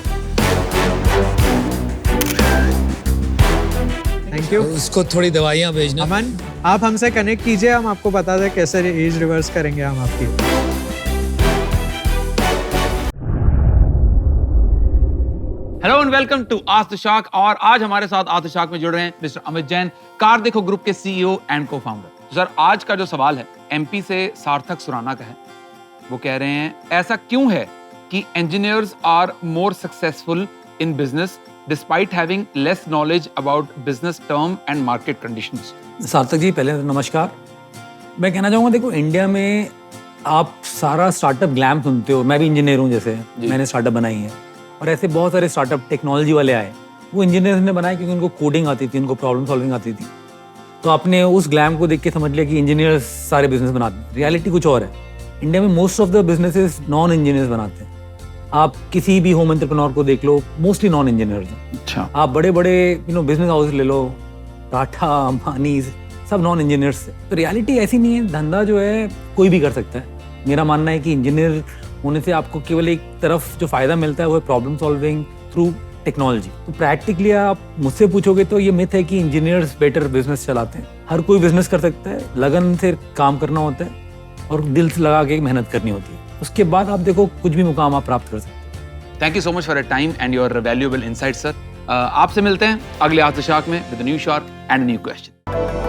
S11: Thank you.
S2: उसको थोड़ी दवाइयाँ भेजना।
S11: अमन, आप हमसे connect कीजिए, हम आपको बता दें कैसे एज रिवर्स करेंगे हम आपकी।
S14: Hello and welcome to ask the shark. और आज हमारे साथ आस्क द शार्क में जुड़ रहे हैं मिस्टर अमित जैन, कार देखो ग्रुप के सीईओ एंड को फाउंडर। सर, आज का जो सवाल है एमपी से सार्थक सुराना का है। वो कह रहे हैं ऐसा क्यों है कि engineers are more successful in business despite having less knowledge about business term and market conditions.
S15: Sarthak ji, पहले तो नमस्कार। मैं कहना चाहूँगा, देखो इंडिया में आप सारा स्टार्टअप ग्लैम सुनते हो। मैं भी इंजीनियर हूँ, जैसे मैंने स्टार्टअप बनाई है, और ऐसे बहुत सारे स्टार्टअप टेक्नोलॉजी वाले आए। वो इंजीनियर्स ने बनाए क्योंकि उनको कोडिंग आती थी, उनको प्रॉब्लम सॉल्विंग आती थी। तो आपने उस ग्लैम को देख के समझ लिया कि इंजीनियर्स सारे बिजनेस बनाते हैं। रियलिटी कुछ और है। इंडिया में most of the businesses non engineers बनाते हैं। आप किसी भी होम एंटरप्रेन्योर को देख लो, मोस्टली नॉन इंजीनियर्स हैं।
S14: अच्छा।
S15: आप बड़े बड़े बिजनेस हाउस ले लो, टाटा, अंबानी, सब नॉन इंजीनियर्स है। तो रियलिटी ऐसी नहीं है। धंधा जो है कोई भी कर सकता है। मेरा मानना है कि इंजीनियर होने से आपको केवल एक तरफ जो फायदा मिलता है वो है प्रॉब्लम सॉल्विंग थ्रू टेक्नोलॉजी। तो प्रैक्टिकली आप मुझसे पूछोगे तो ये मिथ है कि इंजीनियर्स बेटर बिजनेस चलाते हैं। हर कोई बिजनेस कर सकता है, लगन से काम करना होता है और दिल से लगा के मेहनत करनी होती है। उसके बाद आप देखो कुछ भी मुकाम आप प्राप्त कर सकते हैं।
S14: Thank you so much for your time and your valuable insight sir. आपसे मिलते हैं अगले आस्क द शार्क में with a new shark and new question.